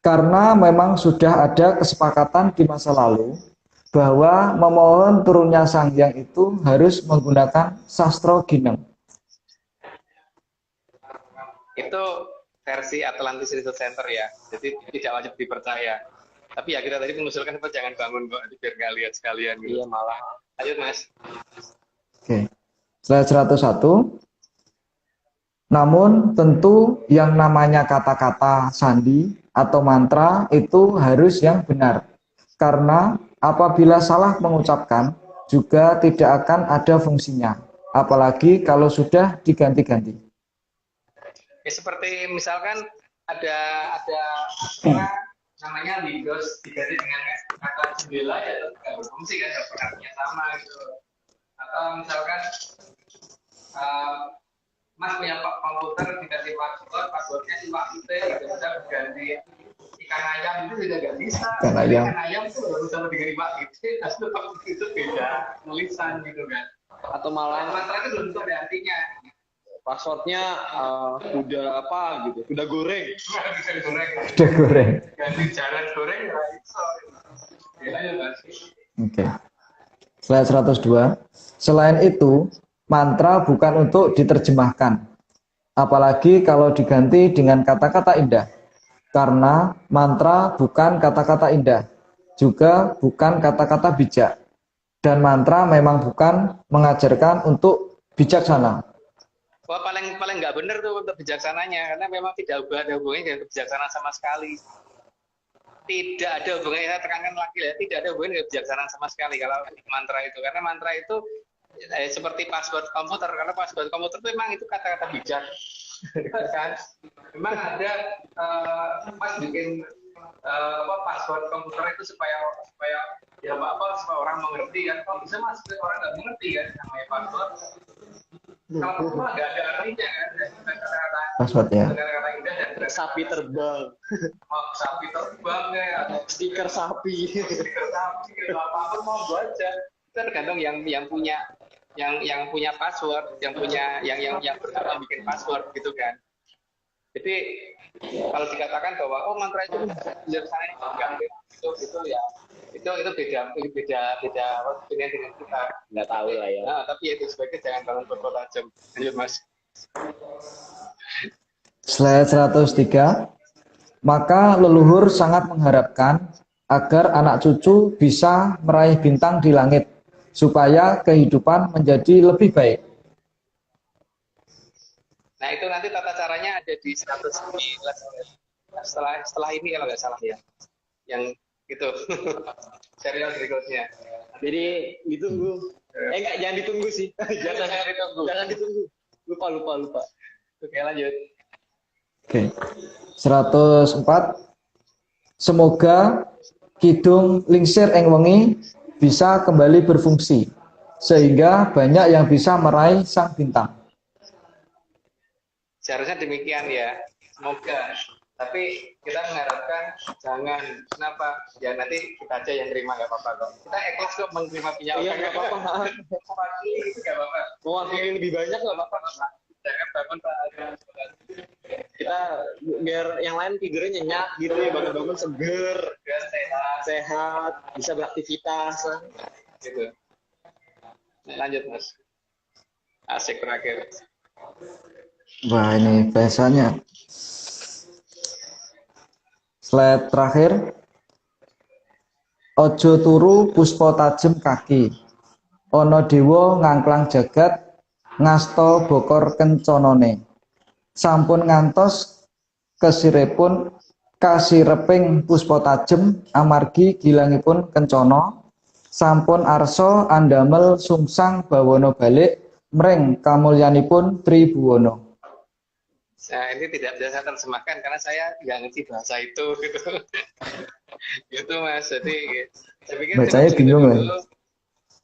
Karena memang sudah ada kesepakatan di masa lalu bahwa memohon turunnya Sang Hyang itu harus menggunakan sastra gineng. Itu versi Atlantis Research Center ya, jadi tidak wajib dipercaya. Tapi ya kita tadi mengusulkan apa jangan bangun kok, biar nggak lihat sekalian gitu. Iya malah. Lanjut Mas. Oke. Slide 101. Namun tentu yang namanya kata-kata sandi atau mantra itu harus yang benar. Karena apabila salah mengucapkan juga tidak akan ada fungsinya. Apalagi kalau sudah diganti-ganti. Ya seperti misalkan ada namanya Windows diganti dengan kata jendela ya nggak berfungsi kan, artinya sama gitu. Atau misalkan Mas punya komputer dikasih passwordnya si Pak Ute gitu, bisa ganti ikan ayam itu juga nggak bisa. Ikan ayam itu baru sama dengan Pak Ute, tapi Pak Ute itu beda tulisan gitu kan. Atau malah mantra itu belum tentu ada artinya. passwordnya udah apa gitu, udah goreng. Bisa digoreng. Sudah goreng. Ganti jalan goreng ya bisa. Ya, ya, Mas. Oke. Slide 102. Selain itu, mantra bukan untuk diterjemahkan. Apalagi kalau diganti dengan kata-kata indah. Karena mantra bukan kata-kata indah, juga bukan kata-kata bijak. Dan mantra memang bukan mengajarkan untuk bijaksana. Wah paling nggak benar tuh untuk bijaksananya, karena memang tidak ada hubungannya dengan kebijaksanaan sama sekali. Tidak ada hubungannya, saya tekankan lagi ya, tidak ada hubungannya dengan kebijaksanaan sama sekali kalau mantra itu, karena mantra itu seperti password komputer, karena password komputer itu memang itu kata-kata bijak, kan? Memang ada Mas bikin password komputer itu supaya ya supaya orang mengerti kan, kalau bisa Mas orang nggak mengerti kan namanya password. Kalau semua nggak ada artinya kan, kata-kata Passwordnya. kata-kata indah dan sapi terbang, sapi terbang ya, atau stiker sapi. stiker sapi, atau apa mau baca. Itu tergantung yang punya password, yang pertama bikin password gitu kan. Jadi kalau dikatakan bahwa mantra itu bijaksana itu enggak, itu ya itu beda opinion dengan kita. Nggak tahu lah ya. Nah, tapi itu sebaiknya jangan bangun berkota tajam. Lanjut Mas. Slide 103. Maka leluhur sangat mengharapkan agar anak cucu bisa meraih bintang di langit supaya kehidupan menjadi lebih baik. Nah itu nanti tata caranya ada di 119 setelah ini kalau nggak salah ya, yang itu serial berikutnya. Jadi ditunggu. Enggak, jangan ditunggu sih. Jangan ditunggu. Lupa. Oke lanjut. Oke. 104. Semoga kidung lingsir ing wengi bisa kembali berfungsi sehingga banyak yang bisa meraih sang bintang. Seharusnya demikian ya. Semoga. Tapi kita mengharapkan jangan, kenapa? Ya nanti kita aja yang terima, nggak apa-apa kok. Kita ikhlas kok menerima punya Iya, orang. nggak apa-apa. Mewakili itu nggak apa-apa. Mewakili lebih banyak nggak apa-apa. Jangan bangun Pak. Kita biar yang lain tidurnya nyenyak gitu ya, bangun-bangun seger, Biar sehat, sehat, bisa beraktivitas. gitu. Lanjut Mas. Asik terakhir. Wah, ini bahasanya. Slide terakhir. Ojo turu puspa tajem kaki. Ana dewa ngangklang jagat ngasta bokor kencanane. Sampun ngantos kesiripun kasireping puspa tajem amargi gilangipun kencana. Sampun arsa andamel sungsang bawana balik mring kamulyanipun Tribhuwana. Nah, ini tidak bisa saya terjemahkan karena saya nggak ngerti bahasa itu gitu. Gitu Mas. Jadi saya pikir Bacanya cuma bingung segitu lah. dulu.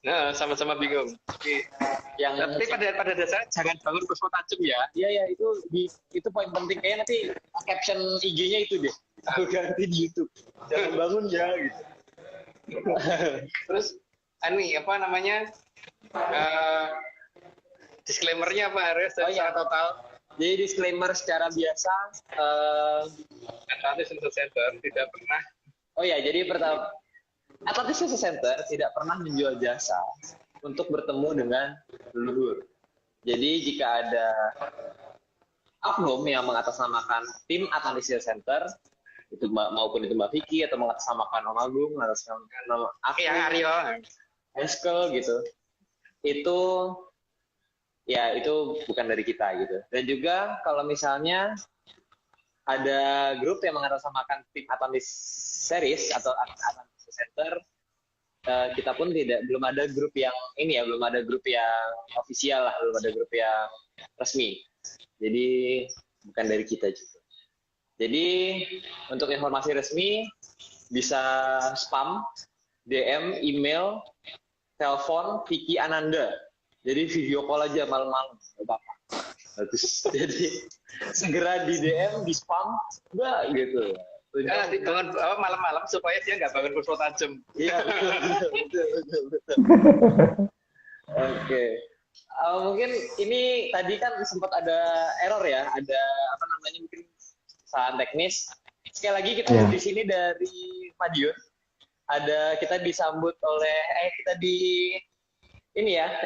Nah, sama-sama bingung. Tapi pada dasarnya jangan bangun puspa tajem ya. Iya ya, itu poin penting, kayaknya nanti caption IG-nya itu deh. Aku ganti di YouTube. Jangan bangun ya gitu. Terus ini apa namanya? Disclaimer-nya apa harus secara total? Jadi disclaimer secara biasa. Atlantis Research Center tidak pernah. Oh ya, jadi pertama, Atlantis Research Center tidak pernah menjual jasa untuk bertemu dengan leluhur. Jadi jika ada oknum yang mengatasnamakan tim Atlantis Research Center, itu maupun itu Mbak Vicky atau mengatasnamakan Om Agung, mengatasnamakan nama aku, Yang Aryo. Eskel gitu, itu ya itu bukan dari kita gitu. Dan juga kalau misalnya ada grup yang mengatasnamakan tim Atlantis Series atau Atlantis Center, kita pun belum ada grup yang ini ya, belum ada grup yang ofisial lah, belum ada grup yang resmi. Jadi bukan dari kita juga. Jadi untuk informasi resmi bisa spam, DM, email, telepon Vicky Ananda. Jadi video call aja malam-malam, Bapak. Bagus. Jadi segera di DM, di spam, enggak gitu. Ya, nanti bangun malam-malam supaya dia nggak bangun puspa tajem. Iya, betul. Oke. Mungkin ini tadi kan sempat ada error ya, ada apa namanya mungkin kesalahan teknis. Sekali lagi kita di sini dari Madiun. Kita disambut oleh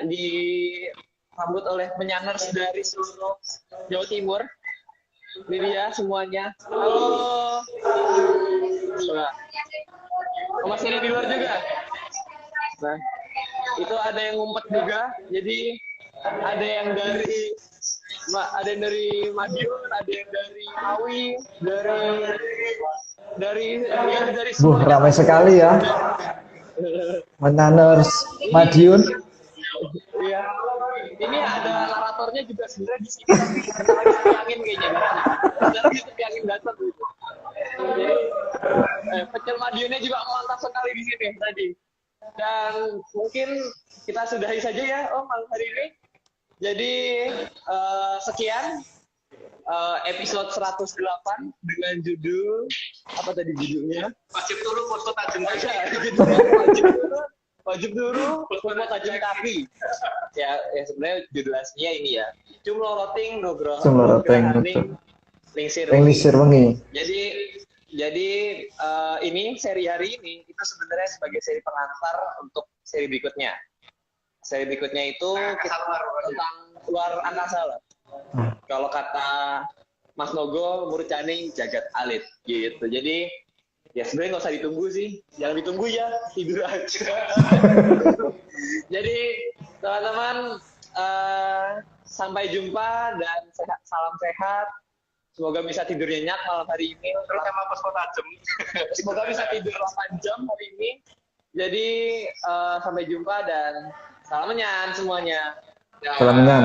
disambut oleh penyangers dari seluruh Jawa Timur. Ini dia semuanya. Halo. Coba. Masih ada di luar juga. Nah, itu ada yang ngumpet juga. Jadi ada yang dari Madiun, ada yang dari Ngawi, dari Ramai sekali ya. Menaners Madiun. Iya. Ini ada naratornya juga sebenarnya di sini, tapi lagi sepi angin kayaknya. Sebenarnya sepi angin datang gitu. Jadi pecel Madiunnya juga mantap sekali di sini tadi. Dan mungkin kita sudahi saja ya Om malam hari ini. Jadi sekian episode 108 dengan judul apa tadi judulnya? Wajib turun puspa tajem. Wajib turu puspa tajem kaki. Ya sebenarnya judul aslinya ini ya. Cumloroting Nugroho. Cumloroting Lingsir wengi. Jadi ini seri hari ini itu sebenarnya sebagai seri pengantar untuk seri berikutnya. Seri berikutnya itu tentang luar angkasa lah. Kalau kata Mas Nogo, Murcaning jagat alit gitu. Jadi ya sebenarnya nggak usah ditunggu sih, jangan ditunggu ya, tidur aja. Jadi teman-teman sampai jumpa dan salam sehat. Semoga bisa tidur nyenyak malam hari ini. Terus sama puspa tajem. Semoga bisa tidur 8 jam hari ini. Jadi sampai jumpa dan salam menyan semuanya. Salam menyan.